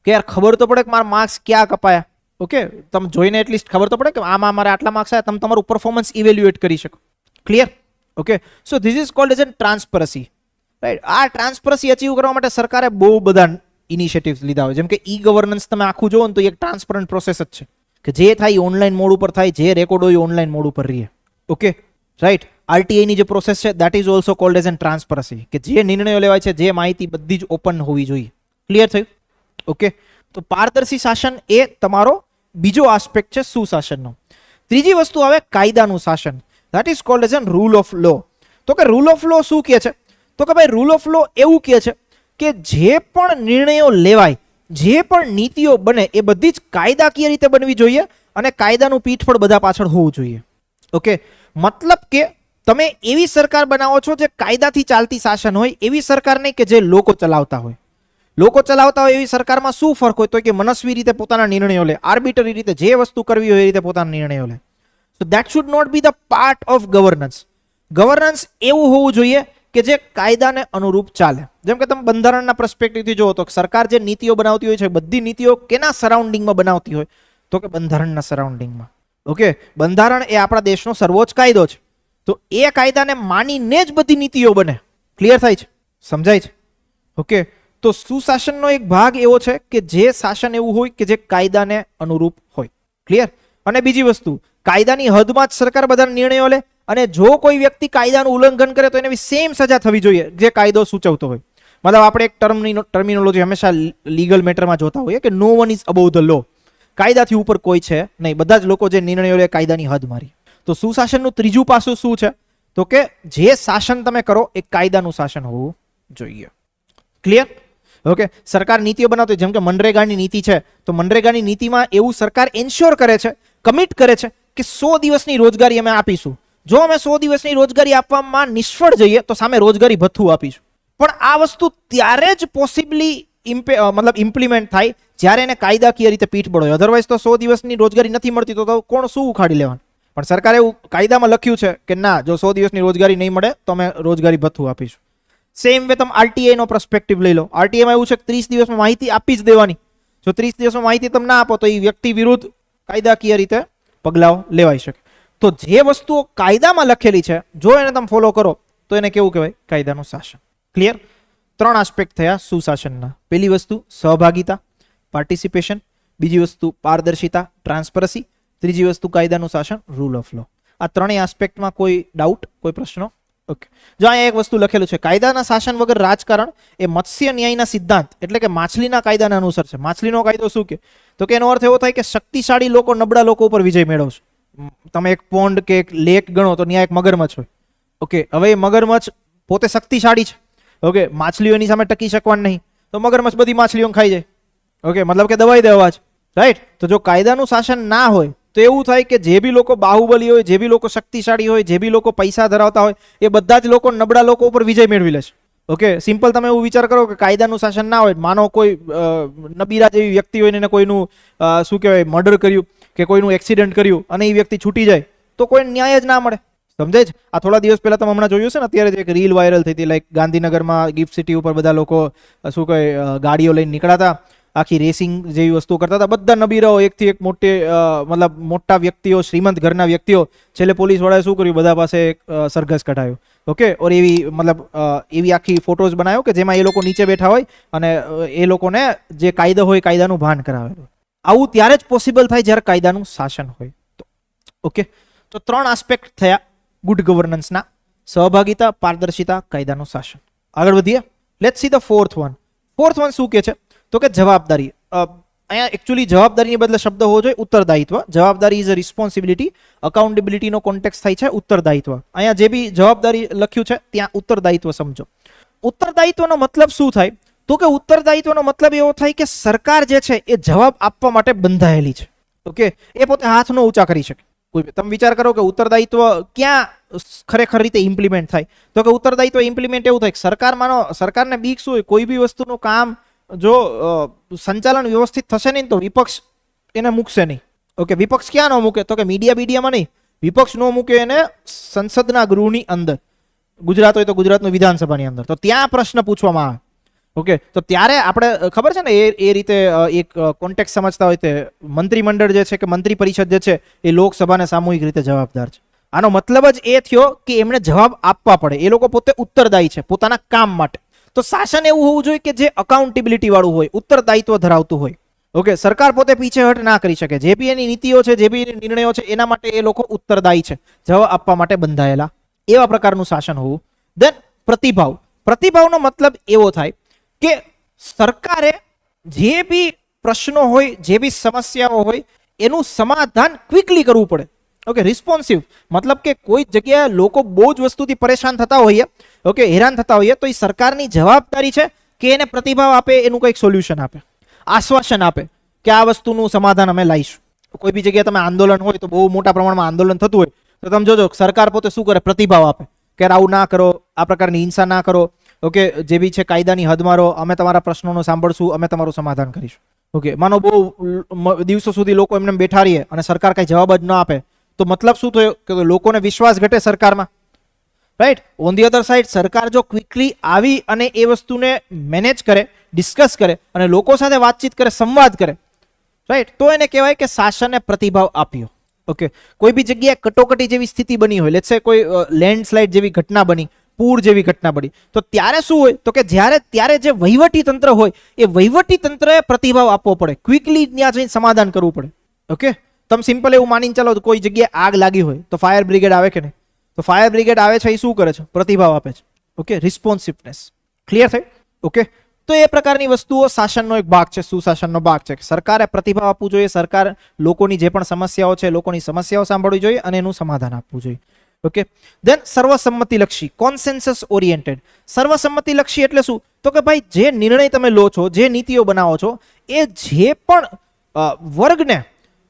કે યાર ખબર તો પડે કે મારા માર્ક્સ ક્યાં કપાયા. ઓકે, તમે જોઈને એટલીસ્ટ ખબર તો પડે કે આમાં મારે આટલા માર્ક્સ આવ્યા, તમે તમારું પરફોર્મન્સ ઇવેલ્યુએટ કરી શકો. Clear? Okay. So this is called as an transparency. Right? આ ટ્રાન્સપરસી અચીવ કરવા માટે સરકારે બહુ બધા ઇનિશિયેટિવ્સ લીધા હોય. જેમ કે ઈ ગવર્નન્સ તમે આખું જોવો ને તો એક ટ્રાન્સપરન્ટ પ્રોસેસ જ છે કે જે થાય ઓનલાઈન મોડ ઉપર થાય, જે રેકોર્ડ હોય ઓનલાઈન મોડ ઉપર રહે. Okay, right? આરટીઆઈની જે પ્રોસેસ છે that is also called as an transparency, કે જે નિર્ણયો લેવાય છે, જે માહિતી બધી જ ઓપન હોવી જોઈએ. ક્લિયર થયું? ઓકે. તો પારદર્શી શાસન એ તમારો બીજો આસ્પેક્ટ છે સુશાસનનો. ત્રીજી વસ્તુ આવે કાયદાનું શાસન. That is called as an rule of law. તો કે રૂલ ઓફ લો શું કહે છે, તો કે ભાઈ રૂલ ઓફ લો એવું કહે છે કે જે પણ નિર્ણયો લેવાય, જે પણ નીતિઓ બને એ બધી જ કાયદાકીય રીતે બનવી જોઈએ અને કાયદાનું પીઠબળ બધા પાછળ હોવું જોઈએ. ઓકે, મતલબ કે તમે એવી સરકાર બનાવો છો જે કાયદાથી ચાલતી શાસન હોય, એવી સરકાર નહીં કે જે લોકો ચલાવતા હોય. લોકો ચલાવતા હોય એવી સરકારમાં શું ફરક હોય, તો કે મનસ્વી રીતે પોતાના નિર્ણયો લે, આર્બિટરી રીતે જે વસ્તુ કરવી હોય એ રીતે પોતાના નિર્ણયો લે. So that should not be the part of governance. Governance એવું હોવું જોઈએ કે જે કાયદાને અનુરૂપ ચાલે. જેમ કે તમે બંધારણના પર્સપેક્ટિવથી જુઓ તો સરકાર જે નીતિઓ બનાવતી હોય છે, બધી નીતિઓ કેના સરાઉન્ડિંગમાં બનાવતી હોય, તો કે બંધારણના સરાઉન્ડિંગમાં. ઓકે, બંધારણ એ આપણા દેશનો સર્વોચ્ચ કાયદો છે, તો એ કાયદાને માનીને જ બધી નીતિઓ બને. ક્લિયર થાય છે? સમજાય છે? ઓકે. તો સુશાસનનો એક ભાગ એવો છે કે જે શાસન એવું હોય કે જે કાયદાને અનુરૂપ હોય. ક્લિયર? અને બીજી વસ્તુ, કાયદાની હદમાં જ સરકાર બધા નિર્ણયો લે અને જો કોઈ વ્યક્તિ કાયદાનું ઉલ્લંઘન કરે તો એને સેમ સજા થવી જોઈએ જે કાયદો સૂચવતો હોય. મતલબ આપણે એક ટર્મિનોલોજી હંમેશા લીગલ મેટરમાં જોતા હોઈએ કે નો વન ઇઝ અબોવ ધ લો. કાયદાથી ઉપર કોઈ છે નહીં, બધા જ લોકો જે નિર્ણયો લે કાયદાની હદ મારી. તો સુશાસનનું ત્રીજું પાસું શું છે, તો કે જે શાસન તમે કરો એ કાયદાનું શાસન હોવું જોઈએ. ક્લિયર? ઓકે. સરકાર નીતિઓ બનાવતી, જેમ કે મનરેગાની નીતિ છે, તો મનરેગાની નીતિમાં એવું સરકાર એન્શ્યોર કરે છે, કમિટ કરે છે કે 100 દિવસની રોજગારી અમે આપીશું. જો અમે 100 દિવસની રોજગારી આપવામાં નિષ્ફળ જઈએ તો સામે રોજગારી ભથ્થું આપીશું. પણ આ વસ્તુ ત્યારે જ પોસિબલી મતલબ ઇમ્પ્લિમેન્ટ થાય જ્યારે એને કાયદાકીય રીતે પીઠબળ હોય. અધરવાઇઝ તો 100 દિવસની રોજગારી નથી મળતી તો કોણ શું ઉખાડી લેવાનું. પણ સરકારે એવું કાયદામાં લખ્યું છે કે ના, જો 100 દિવસની રોજગારી નહીં મળે તો અમે રોજગારી ભથ્થું આપીશું. સેમ વે તમે આરટીઆઈ નો પર્સપેક્ટિવ લઈ લો. આરટીઆઈમાં એવું છે કે 30 દિવસમાં માહિતી આપી જ દેવાની. જો 30 દિવસમાં માહિતી તમે ના આપો તો એ વ્યક્તિ વિરુદ્ધ કાયદાકીય રીતે પગલાઓ લેવાઈ શકે. તો જે વસ્તુઓ કાયદામાં લખેલી છે જો એને તમે ફોલો કરો તો એને કેવું કહેવાય? કાયદાનું શાસન. ક્લિયર? 3 આસ્પેક્ટ થયા સુશાસનના. પહેલી વસ્તુ સહભાગિતા, પાર્ટિસિપેશન. બીજી વસ્તુ પારદર્શિતા, ટ્રાન્સપરન્સી. ત્રીજી વસ્તુ કાયદાનું શાસન, રૂલ ઓફ લો. આ ત્રણેય આસ્પેક્ટમાં કોઈ ડાઉટ, કોઈ પ્રશ્નો? ઓકે. જો અહીંયા એક વસ્તુ લખેલું છે, કાયદાના શાસન વગર રાજકારણ એ મત્સ્ય ન્યાયના સિદ્ધાંત એટલે કે માછલીના કાયદાના અનુસાર છે. માછલીનો કાયદો શું કે? તો કે એનો અર્થ એવો થાય કે શક્તિશાળી લોકો નબળા લોકો ઉપર વિજય મેળવશે. તમે એક પોન્ડ કે એક લેક ગણો તો ત્યાં એક મગરમચ્છ હોય. ઓકે, હવે એ મગરમચ્છ પોતે શક્તિશાળી છે. ઓકે, માછલીઓની સામે ટકી શકવાનું નહીં તો મગરમચ્છ બધી માછલીઓને ખાઈ જાય. ઓકે, મતલબ કે દબાઈ દેવા જ. રાઈટ? તો જો કાયદાનું શાસન ના હોય તો એવું થાય કે જે બી લોકો બાહુબલી હોય, જે બી લોકો શક્તિશાળી હોય, જે બી લોકો પૈસા ધરાવતા હોય, એ બધા જ લોકો નબળા લોકો ઉપર વિજય મેળવી લેશે. ઓકે, સિમ્પલ તમે એવું વિચાર કરો કે કાયદાનું શાસન ના હોય, માનો કોઈ નબીરા જેવી વ્યક્તિ હોય ને એને કોઈનું શું કહેવાય મર્ડર કર્યું કે કોઈનું એક્સિડન્ટ કર્યું અને એ વ્યક્તિ છૂટી જાય તો કોઈ ન્યાય જ ના મળે. સમજાય છે? આ થોડા દિવસ પહેલા તમે હમણાં જોયું છે ને, અત્યારે જ એક રીલ વાયરલ થઈ હતી, લાઈક ગાંધીનગરમાં ગિફ્ટ સિટી ઉપર બધા લોકો શું કહે ગાડીઓ લઈને નીકળ્યા હતા, આખી રેસિંગ જેવી વસ્તુ કરતા હતા. બધા નબીરાઓ એકથી એક મતલબ મોટા વ્યક્તિઓ, શ્રીમંત ઘરના વ્યક્તિઓ. છેલ્લે પોલીસ વાળાએ શું કર્યું? બધા પાસે સરઘસ કઢાયો. ઓકે, ઓર એવી મતલબ એવી આખી ફોટોઝ બનાવ્યો કે જેમાં એ લોકો નીચે બેઠા હોય અને એ લોકોને જે કાયદો હોય કાયદાનું ભાન કરાવેલું. આવું ત્યારે જ પોસિબલ થાય જ્યારે કાયદાનું શાસન હોય. ઓકે, તો 3 આસ્પેક્ટ થયા ગુડ ગવર્નન્સના: સહભાગિતા, પારદર્શિતા, કાયદાનું શાસન. આગળ વધીએ. Let's see the fourth one. Fourth one શું કે છે? તો કે જવાબદારી. અહીંયા એકચ્યુઅલી જવાબદારીની બદલે શબ્દ હોવો જોઈએ ઉત્તરદાયિત્વ. જવાબદારી ઇઝ અ રિસ્પોન્સિબિલિટી. અકાઉન્ટેબિલિટીનો કોન્ટેક્સ્ટ થાય છે ઉત્તરદાયિત્વ. અહીંયા જે બી જવાબદારી લખ્યું છે ત્યાં ઉત્તરદાયિત્વ સમજો. ઉત્તરદાયિત્વનો મતલબ શું થાય? તો કે ઉત્તરદાયિત્વનો મતલબ એવો થાય કે સરકાર જે છે એ જવાબ આપવા માટે બંધાયેલી છે. ઓકે, એ પોતે હાથ ન ઊંચા કરી શકે. તમે વિચાર કરો કે ઉત્તરદાયિત્વ ક્યાં ખરેખર રીતે ઇમ્પ્લિમેન્ટ થાય? તો કે ઉત્તરદાયિત્વ ઇમ્પ્લિમેન્ટ એવું થાય કે સરકારને બીક શું હોય? કોઈ બી વસ્તુનું કામ જો સંચાલન વ્યવસ્થિત થશે નહીં તો વિપક્ષ એને મૂકશે નહીં. ઓકે, વિપક્ષ ક્યાં ન મૂકે? તો કે મીડિયામાં નહીં, વિપક્ષ ન મૂકે એને સંસદના ગૃહની અંદર. ગુજરાત હોય તો ગુજરાતનું વિધાનસભાની અંદર, તો ત્યાં પ્રશ્ન પૂછવામાં આવે. ઓકે, તો ત્યારે આપણે ખબર છે ને એ રીતે એક કોન્ટેક્ટ સમજતા હોય તે મંત્રીમંડળ જે છે કે મંત્રી પરિષદ જે છે એ લોકસભાને સામૂહિક રીતે જવાબદાર છે. આનો મતલબ જ એ થયો કે એમણે જવાબ આપવા પડે. એ લોકો પોતે ઉત્તરદાયી છે પોતાના કામ માટે. તો શાસન એવું હોવું જોઈએ કે જે અકાઉન્ટેબિલિટી વાળું હોય, ઉત્તરદાયિત્વ ધરાવતું હોય. ઓકે, સરકાર પોતે પીછેહટ ના કરી શકે. જે બી એની નીતિઓ છે, જે બી નિર્ણયો છે, એના માટે એ લોકો ઉત્તરદાયી છે, જવાબ આપવા માટે બંધાયેલા. એવા પ્રકારનું શાસન હોવું. દેન પ્રતિભાવ. પ્રતિભાવનો મતલબ એવો થાય કે સરકારે જે બી પ્રશ્નો હોય, જે બી સમસ્યાઓ હોય એનું સમાધાન ક્વિકલી કરવું પડે. ઓકે, રિસ્પોન્સિવ મતલબ કે કોઈ જગ્યાએ લોકો બહુ જ વસ્તુથી પરેશાન થતા હોઈએ, ઓકે, હેરાન થતા હોઈએ, તો એ સરકારની જવાબદારી છે કે એને પ્રતિભાવ આપે, એનું કંઈક સોલ્યુશન આપે, આશ્વાસન આપે કે આ વસ્તુનું સમાધાન અમે લાવીશું. કોઈ બી જગ્યાએ તમે આંદોલન હોય તો બહુ મોટા પ્રમાણમાં આંદોલન થતું હોય તો તમે જોજો સરકાર પોતે શું કરે? પ્રતિભાવ આપે કે આવું ના કરો, આ પ્રકારની હિંસા ના કરો. ઓકે, જે બી છે કાયદાની હદમાં રહો, અમે તમારા પ્રશ્નોનો સાંભળશું, અમે તમારું સમાધાન કરીશું. ઓકે, માનો બહુ દિવસો સુધી લોકો એમને બેઠા રહીએ અને સરકાર કઈ જવાબ જ ન આપે તો મતલબ શું થયો? કે લોકોને વિશ્વાસ ઘટે સરકારમાં. Right? On the other side સરકાર જો ક્વિકલી આવી અને એ વસ્તુને મેનેજ કરે, ડિસ્કસ કરે અને લોકો સાથે વાતચીત કરે, સંવાદ કરે, રાઈટ, તો એને કહેવાય કે શાસને પ્રતિભાવ આપ્યો. ઓકે, કોઈ બી જગ્યાએ કટોકટી જેવી સ્થિતિ બની હોય, લેટ્સ સે કોઈ લેન્ડસ્લાઇડ જેવી ઘટના બની, પૂર જેવી ઘટના બની, તો ત્યારે શું હોય? તો કે ત્યારે જે વહીવટી તંત્ર હોય એ વહીવટી તંત્રએ પ્રતિભાવ આપવો પડે, ક્વિકલી ત્યાં જઈને સમાધાન કરવું પડે. ઓકે, તમે સિમ્પલ એવું માનીને ચાલો કોઈ જગ્યાએ આગ લાગી હોય તો ફાયર બ્રિગેડ આવે કે નહીં? તો ફાયર બ્રિગેડ આવે છે, એ શું કરે છે? પ્રતિભાવ આપે છે. ઓકે, રિસ્પોન્સિવનેસ. ક્લિયર થઈ? ઓકે, તો એ પ્રકારની વસ્તુઓ શાસનનો એક ભાગ છે, સુશાસનનો ભાગ છે. સરકારે પ્રતિભાવ આપવું જોઈએ, સરકાર લોકોની જે પણ સમસ્યાઓ છે લોકોની સમસ્યાઓ સાંભળવી જોઈએ અને એનું સમાધાન આપવું જોઈએ. ઓકે, દેન સર્વસંમતિલક્ષી, કોન્સેન્સસ ઓરિએન્ટેડ. સર્વસંમતિલક્ષી એટલે શું? તો કે ભાઈ જે નિર્ણય તમે લો છો, જે નીતિઓ બનાવો છો, એ જે પણ વર્ગને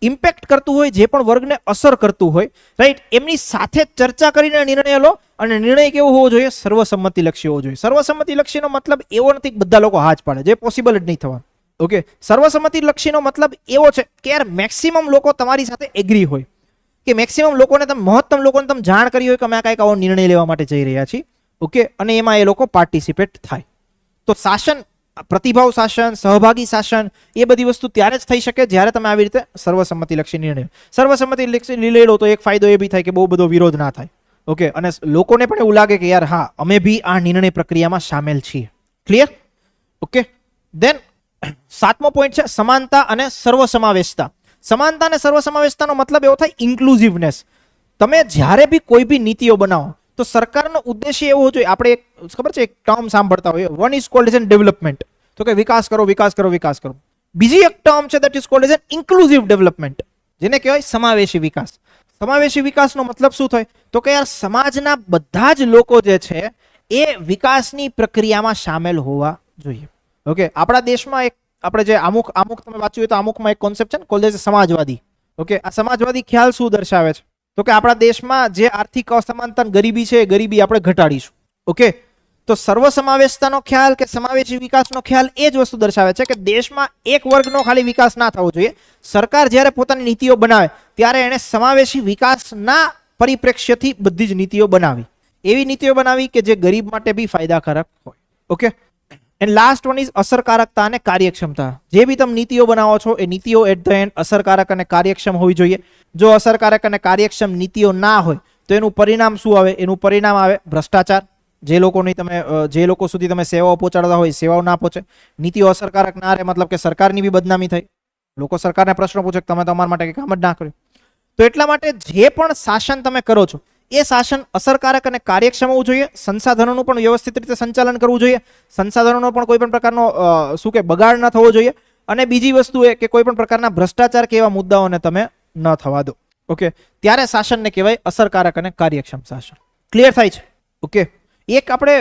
ઇમ્પેક્ટ કરતું હોય, જે પણ વર્ગને અસર કરતું હોય, રાઈટ, એમની સાથે ચર્ચા કરીને નિર્ણય લો. અને નિર્ણય કેવો હોવો જોઈએ? સર્વસંમતિલક્ષી હોવો જોઈએ. સર્વસંમતિલક્ષીનો મતલબ એવો નથી કે બધા લોકો હા જ પાડે, જે પોસિબલ જ નહીં થવાનું. ઓકે, સર્વસંમતિલક્ષીનો મતલબ એવો છે કે યાર મેક્સિમમ લોકો તમારી સાથે એગ્રી હોય, કે મેક્સિમમ લોકોને તમે, મહત્તમ લોકોને તમે જાણ કરી હોય કે અમે આ કંઈક આવો નિર્ણય લેવા માટે જઈ રહ્યા છીએ. ઓકે, અને એમાં એ લોકો પાર્ટિસિપેટ થાય. તો શાસન, પ્રતિભાવ શાસન, સહભાગી શાસન, એ બધી વસ્તુ ત્યારે જ થઈ શકે જ્યારે તમે આવી રીતે સર્વસંમતિલક્ષી નિર્ણય. સર્વસંમતિલક્ષી નિર્ણય લો તો એક ફાયદો એ બી થાય કે બહુ બધો વિરોધ ના થાય. ઓકે, અને લોકોને પણ એવું લાગે કે યાર હા, અમે બી આ નિર્ણય પ્રક્રિયામાં સામેલ છીએ. ક્લિયર? ઓકે, દેન 7મો પોઈન્ટ છે સમાનતા અને સર્વસમાવેશતા. સમાનતા અને સર્વસમાવેશતાનો મતલબ એવો થાય ઇન્ક્લુઝિવનેસ. તમે જ્યારે બી કોઈ બી નીતિઓ બનાવો તો સરકારનો ઉદ્દેશ્ય એવો જોઈએ, આપણે એક ખબર છે એક ટર્મ સાંભળતા હોઈએ, one is called as development, તો કે વિકાસ કરો, વિકાસ કરો, વિકાસ કરો. બીજી એક ટર્મ છે that is called as inclusive development, જેને કહેવાય સમાવેશી વિકાસ. સમાવેશી વિકાસનો મતલબ શું થાય? તો કે યાર સમાજના બધા જ લોકો જે છે એ વિકાસની પ્રક્રિયામાં સામેલ હોવા જોઈએ. ઓકે, આપણા દેશમાં એક, આપણે જે અમુક તમે વાંચ્યું હોય તો અમુકમાં એક કોન્સેપ્ટ છે ને, કોલ્ડ એઝ સમાજવાદી. ઓકે, આ સમાજવાદી ખ્યાલ શું દર્શાવે છે? તો કે આપણા દેશમાં જે આર્થિક અસમાનતા, ગરીબી છે, એ ગરીબી આપણે ઘટાડીશું. ઓકે, તો સર્વસમાવેશતાનો ખ્યાલ કે સમાવેશી વિકાસનો ખ્યાલ એ જ વસ્તુ દર્શાવે છે કે દેશમાં એક વર્ગનો ખાલી વિકાસ ના થવો જોઈએ. સરકાર જ્યારે પોતાની નીતિઓ બનાવે ત્યારે એણે સમાવેશી વિકાસના પરિપ્રેક્ષ્યથી બધી જ નીતિઓ બનાવી. એવી નીતિઓ બનાવી કે જે ગરીબ માટે બી ફાયદાકારક હોય. Okay, and last one is અસરકારકતા અને કાર્યક્ષમતા. જે બી તમે નીતિઓ બનાવો છો એ નીતિઓ એટ ધ એન્ડ અસરકારક અને કાર્યક્ષમ હોવી જોઈએ. જો અસરકારક અને કાર્યક્ષમ નીતિઓ ના હોય તો એનું પરિણામ શું આવે? એનું પરિણામ આવે ભ્રષ્ટાચાર. જે લોકો સુધી તમે સેવાઓ પહોંચાડતા હોય સેવાઓ ના પહોંચે. નીતિઓ અસરકારક ના રહે મતલબ કે સરકારની બી બદનામી થાય. લોકો સરકારને પ્રશ્નો પૂછે કે તમે તમારા માટે કંઈ કામ જ ના કર્યું. તો એટલા માટે જે પણ શાસન તમે કરો છો એ શાસન અસરકારક અને કાર્યક્ષમ હોવું જોઈએ. સંસાધનોનું પણ વ્યવસ્થિત રીતે સંચાલન કરવું જોઈએ. સંસાધનોનો પણ કોઈ પણ પ્રકારનો શું કે બગાડ ન થવો જોઈએ. અને બીજી વસ્તુ એ કે કોઈ પણ પ્રકારના ભ્રષ્ટાચાર કે એવા મુદ્દાઓને તમે ન થવા દો. ઓકે, ત્યારે શાસનને કહેવાય અસરકારક અને કાર્યક્ષમ શાસન. ક્લિયર થાય છે? ઓકે, એક આપણે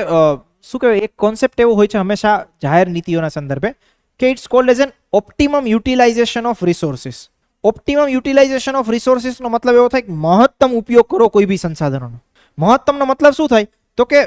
શું કહેવાય, એક કોન્સેપ્ટ એવો હોય છે હંમેશા જાહેર નીતિઓના સંદર્ભે કે it's called as an optimum utilization of resources. Optimum utilization of રિસોર્સિસનો મતલબ એવો થાય કે મહત્તમ ઉપયોગ કરો કોઈ બી સંસાધનોનો. મહત્તમનો મતલબ શું થાય? તો કે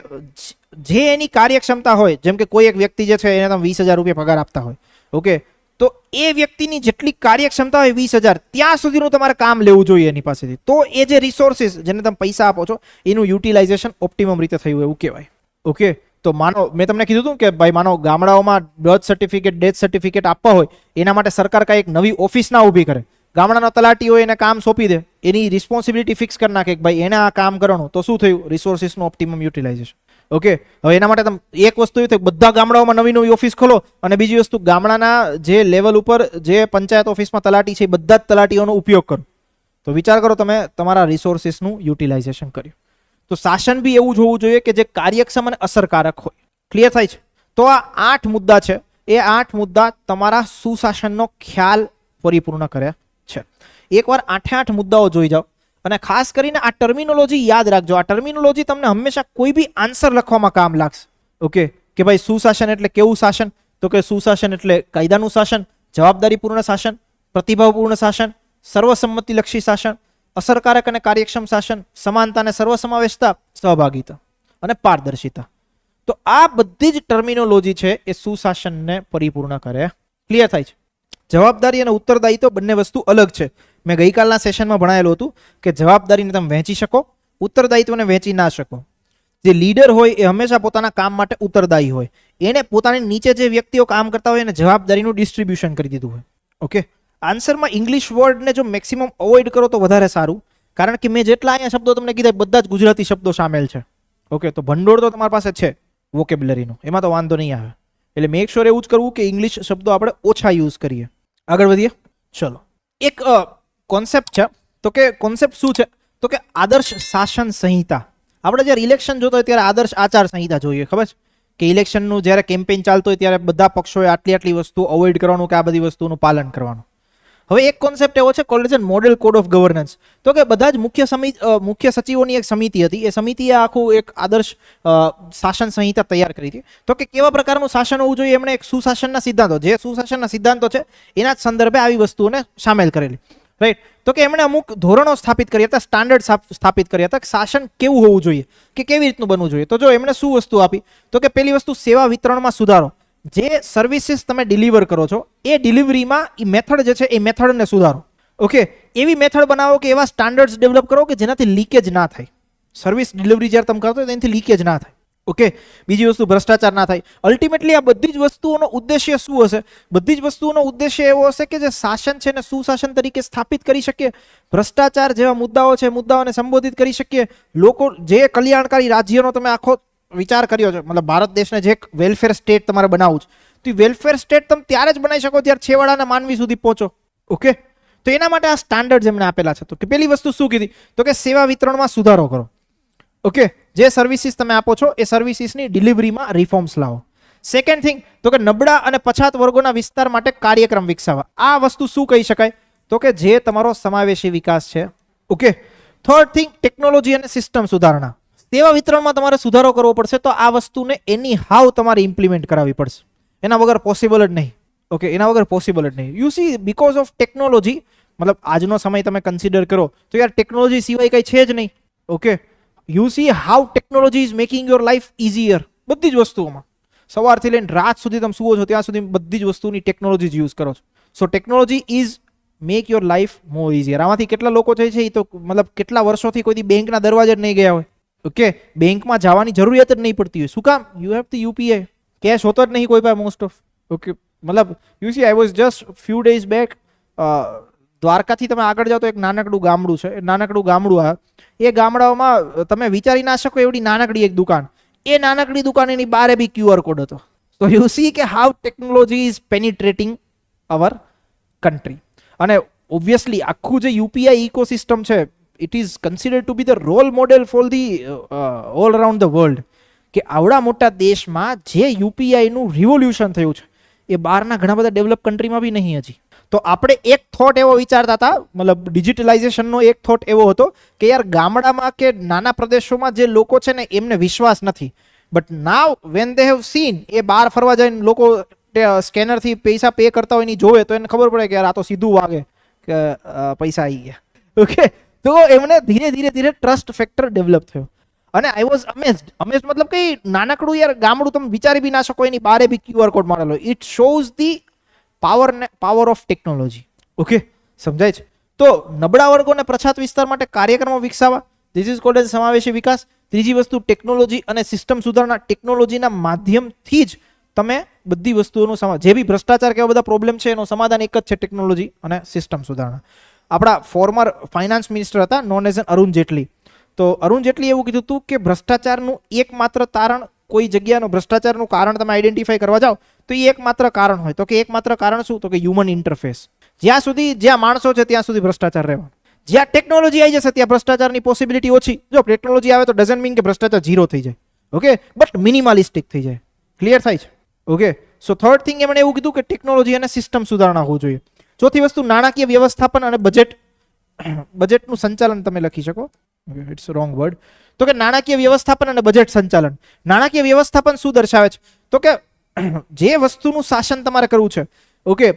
જે એની કાર્યક્ષમતા હોય, જેમ કે કોઈ એક વ્યક્તિ જે છે એને તમે 20,000 રૂપિયા પગાર આપતા હોય. ઓકે, તો એ વ્યક્તિની જેટલી કાર્યક્ષમતા હોય 20,000, ત્યાં સુધીનું તમારે કામ લેવું જોઈએ એની પાસેથી. તો એ જે રિસોર્સિસ જેને તમે પૈસા આપો છો એનું યુટિલાઇઝેશન ઓપ્ટિમમ રીતે થયું એવું કહેવાય. ઓકે, તો માનો મેં તમને કીધું હતું કે ભાઈ માનો ગામડાઓમાં બર્થ સર્ટિફિકેટ, ડેથ સર્ટિફિકેટ આપવા હોય એના માટે સરકાર કાંઈ એક નવી ઓફિસ ના ઊભી કરે. ગામડાનો તલાટી હોય એને કામ સોંપી દે, એની રિસ્પોન્સિબિલિટી ફિક્સ કરી નાખે કે ભાઈ એને આ કામ કરવાનું. તો શું થયું? રિસોર્સિસનું ઓપ્ટિમમ યુટિલાઇઝેશન. ઓકે, હવે એના માટે તમે એક વસ્તુ એ થાય બધા ગામડાઓમાં નવી નવી ઓફિસ ખોલો, અને બીજી વસ્તુ ગામડાના જે લેવલ ઉપર જે પંચાયત ઓફિસમાં તલાટી છે એ બધા જ તલાટીઓનો ઉપયોગ કરો. તો વિચાર કરો તમે તમારા રિસોર્સિસનું યુટિલાઇઝેશન કર્યું. તો શાસન બી એવું જ હોવું જોઈએ કે જે કાર્યક્ષમ અને અસરકારક હોય. ક્લિયર થાય છે? તો આ 8 મુદ્દા છે, એ 8 મુદ્દા તમારા સુશાસનનો ખ્યાલ પરિપૂર્ણ કર્યા છે. એકવાર 8 મુદ્દાઓ જોઈ જાઓ અને ખાસ કરીને આ ટર્મિનોલોજી યાદ રાખજો. આ ટર્મિનોલોજી તમને હંમેશા કોઈ બી આન્સર લખવામાં કામ લાગશે. ઓકે, કે ભાઈ સુશાસન એટલે કેવું શાસન? તો કે સુશાસન એટલે કાયદાનું શાસન, જવાબદારીપૂર્ણ શાસન, પ્રતિભાવપૂર્ણ શાસન, સર્વસંમતિલક્ષી શાસન, અસરકારક અને કાર્યક્ષમ શાસન, સમાનતા અને સર્વસમાવેશતા, સહભાગિતા અને પારદર્શિતા. તો આ બધી જ ટર્મિનોલોજી છે એ સુશાસનને પરિપૂર્ણ કરે. ક્લિયર થાય છે? જવાબદારી અને ઉત્તરદાયિત્વ બંને વસ્તુ અલગ છે. મેં ગઈકાલના સેશનમાં ભણાયેલું હતું કે જવાબદારીને તમે વહેંચી શકો, ઉત્તરદાયિત્વને વહેંચી ના શકો. જે લીડર હોય એ હંમેશા પોતાના કામ માટે ઉત્તરદાયી હોય. એને પોતાની નીચે જે વ્યક્તિઓ કામ કરતા હોય એને જવાબદારીનું ડિસ્ટ્રીબ્યુશન કરી દીધું હોય. ઓકે, આન્સરમાં ઇંગ્લિશ વર્ડને જો મેક્સિમમ અવોઇડ કરો તો વધારે સારું, કારણ કે મેં જેટલા અહીંયા શબ્દો તમને કીધા બધા જ ગુજરાતી શબ્દો સામેલ છે. ઓકે, તો ભંડોળ તો તમારી પાસે છે વોકેબ્યુલરીનું, એમાં તો વાંધો નહીં આવે. એટલે મેક શ્યોર એવું જ કરવું કે ઇંગ્લિશ શબ્દો આપણે ઓછા યુઝ કરીએ. આગળ વધીએ. ચલો, એક કોન્સેપ્ટ છે. તો કે કોન્સેપ્ટ શું છે? તો કે આદર્શ શાસન સંહિતા. આપણે જ્યારે ઇલેક્શન જોતો હોય ત્યારે આદર્શ આચાર સંહિતા જોઈએ. ખબર છે કે ઇલેક્શનનું જ્યારે કેમ્પેઇન ચાલતો હોય ત્યારે બધા પક્ષોએ આટલી વસ્તુ અવોઇડ કરવાનું કે આ બધી વસ્તુનું પાલન કરવાનું. હવે એક કોન્સેપ્ટ એવો છે cold model code of governance. તો કે બધા જ મુખ્ય સચિવોની એક સમિતિ હતી. એ સમિતિએ આખું એક આદર્શ શાસન સંહિતા તૈયાર કરી હતી. તો કે કેવા પ્રકારનું શાસન હોવું જોઈએ એમણે એક સુશાસનના સિદ્ધાંતો, જે સુશાસનના સિદ્ધાંતો છે એના જ સંદર્ભે આવી વસ્તુઓને સામેલ કરેલી. રાઈટ. તો કે એમણે અમુક ધોરણો સ્થાપિત કર્યા હતા, સ્ટાન્ડર્ડ સ્થાપિત કર્યા હતા કે શાસન કેવું હોવું જોઈએ, કે કેવી રીતનું બનવું જોઈએ. તો જો એમણે શું વસ્તુ આપી, તો કે પહેલી વસ્તુ સેવા વિતરણમાં સુધારો. જે સર્વિસીસ તમે ડિલિવર કરો છો એ ડિલિવરીમાં એ મેથડ જે છે એ મેથડને સુધારો. ઓકે, એવી મેથડ બનાવો કે એવા સ્ટાન્ડર્ડ્સ ડેવલપ કરો કે જેનાથી લીકેજ ના થાય. સર્વિસ ડિલિવરી જ્યારે તમે કરતો હોય તેનાથી લીકેજ ના થાય. ઓકે, બીજી વસ્તુ ભ્રષ્ટાચાર ના થાય. અલ્ટિમેટલી આ બધી જ વસ્તુઓનો ઉદ્દેશ્ય શું હશે? બધી જ વસ્તુઓનો ઉદ્દેશ્ય એવો હશે કે જે શાસન છે ને સુશાસન તરીકે સ્થાપિત કરી શકીએ, ભ્રષ્ટાચાર જેવા મુદ્દાઓ છે મુદ્દાઓને સંબોધિત કરી શકીએ. લોકો જે કલ્યાણકારી રાજ્યનો તમે આખો વિચાર કર્યો છે, મતલબ ભારત દેશને જે વેલફેર સ્ટેટ તમારે બનાવવું છે, તો એ વેલફેર સ્ટેટ તમે ત્યારે જ બનાવી શકો જ્યારે છેવાડાના માનવી સુધી પહોંચો. ઓકે, તો એના માટે આ સ્ટાન્ડર્ડ એમણે આપેલા છે. તો કે પહેલી વસ્તુ શું કીધી, તો કે સેવા વિતરણમાં સુધારો કરો. ઓકે, જે સર્વિસીસ તમે આપો છો એ સર્વિસીસની ડિલિવરીમાં રિફોર્મ્સ લાવો. સેકન્ડ થિંગ, તો કે નબળા અને પછાત વર્ગોના વિસ્તાર માટે કાર્યક્રમ વિકસાવવા. આ વસ્તુ શું કહી શકાય, તો કે જે તમારો સમાવેશી વિકાસ છે. ઓકે, થર્ડ થિંગ, ટેકનોલોજી અને સિસ્ટમ સુધારણા. સેવા વિતરણમાં તમારે સુધારો કરવો પડશે તો આ વસ્તુને એની હાવ તમારે ઇમ્પ્લિમેન્ટ કરાવવી પડશે. એના વગર પોસિબલ જ નહીં. ઓકે, એના વગર પોસિબલ જ નહીં. You C, because of technology, મતલબ આજનો સમય તમે કન્સિડર કરો તો યાર ટેકનોલોજી સિવાય કંઈ છે જ નહીં. Okay, you C how technology is making your life easier. બધી જ વસ્તુઓમાં સવારથી લઈને રાત સુધી તમે સુવો છો ત્યાં સુધી બધી જ વસ્તુની ટેકનોલોજી જ યુઝ કરો છો. So technology is make your life more easier. આમાંથી કેટલા લોકો છે એ તો મતલબ કેટલા વર્ષોથી કોઈ બેંકના દરવાજે જ નહીં ગયા હોય. ઓકે, બેંકમાં જવાની જરૂરિયાત જ નહીં પડતી હોય. શું કામ? You have the UPI. Cash હોતો જ નહીં કોઈ પાસે મોસ્ટ ઓફ. ઓકે, મતલબ you see, I was just few days back, દ્વારકાથી તમે આગળ જાઓ તો એક નાનકડું ગામડું છે. નાનકડું ગામડું આ, એ ગામડાઓમાં તમે વિચારી ના શકો એવડી નાનકડી એક દુકાન. એ નાનકડી દુકાન એની બારે બી QR કોડ હતો. તો યુ સી કે how technology is penetrating our country. અને ઓબ્વિયસલી આખું જે યુપીઆઈ ઇકોસિસ્ટમ છે, it is considered to be the role model for the all around the world. કે આવડા મોટા દેશમાં જે યુપીઆઈનું રિવોલ્યુશન થયું છે એ બહારના ઘણા બધા ડેવલપ કન્ટ્રીમાં બી નહીં હજી. તો આપણે એક થોટ એવો વિચારતા હતા, મતલબ ડિજિટલાઇઝેશનનો એક થોટ એવો હતો કે યાર ગામડામાં કે નાના પ્રદેશોમાં જે લોકો છે ને એમને વિશ્વાસ નથી. But now when they have seen, એ બહાર ફરવા જઈને લોકો સ્કેનરથી પૈસા પે કરતા હોય એની જોવે તો એને ખબર પડે કે યાર આ તો સીધું વાગે કે પૈસા આવી ગયા. ઓકે, તો એમને ધીરે ધીરે ધીરે ટ્રસ્ટ ફેક્ટર ડેવલપ થયો. અને આઈ વોઝ અમેઝડ. અમેઝડ મતલબ કે નાનકડું યાર ગામડું તમે વિચારી બી ના શકો એની બારે બી QR કોડ મારેલો. It shows the power of technology. Okay, સમજાય છે? તો નબળા વર્ગોને પછાત વિસ્તાર માટે કાર્યક્રમો વિકસાવવા, ધીસ ઇઝ કોલ્ડ એઝ સમાવેશી વિકાસ. ત્રીજી વસ્તુ, ટેકનોલોજી અને સિસ્ટમ સુધારણા. ટેકનોલોજીના માધ્યમથી જ તમે બધી વસ્તુઓનું જે બી ભ્રષ્ટાચાર કેવા બધા પ્રોબ્લેમ છે એનું સમાધાન એક જ છે, ટેકનોલોજી અને સિસ્ટમ સુધારણા. આપણા ફોર્મર ફાઇનાન્સ મિનિસ્ટર હતા નોન એઝ અરુણ જેટલી. તો અરુણ જેટલી એવું કીધું હતું કે ભ્રષ્ટાચારનું એકમાત્ર તારણ, કોઈ જગ્યાનું ભ્રષ્ટાચારનું કારણ તમે આઈડેન્ટિફાઈ કરવા જાઓ તો એ એકમાત્ર કારણ હોય. તો કે એકમાત્ર કારણ શું? તો કે હ્યુમન ઇન્ટરફેસ. જ્યાં માણસો છે ત્યાં સુધી ભ્રષ્ટાચાર રહેવાનો. જ્યાં ટેકનોલોજી આવી જશે ત્યાં ભ્રષ્ટાચારની પોસિબિલિટી ઓછી. જો ટેકનોલોજી આવે તો ડઝન્ટ મીન કે ભ્રષ્ટાચાર ઝીરો થઈ જાય. ઓકે, બટ મિનિમાલિસ્ટિક થઈ જાય. ક્લિયર થાય છે? ઓકે, સો થર્ડ થિંગ એમણે એવું કીધું કે ટેકનોલોજી અને સિસ્ટમ સુધારણા હોવું જોઈએ. ચોથી વસ્તુ, નાણાકીય વ્યવસ્થાપન અને બજેટનું સંચાલન તમે લખી શકો. It's wrong word. તો કે નાણાકીય વ્યવસ્થાપન અને બજેટ સંચાલન. નાણાકીય વ્યવસ્થાપન શું દર્શાવે છે? તો કે જે વસ્તુનું શાસન તમારે કરવું છે, ઓકે,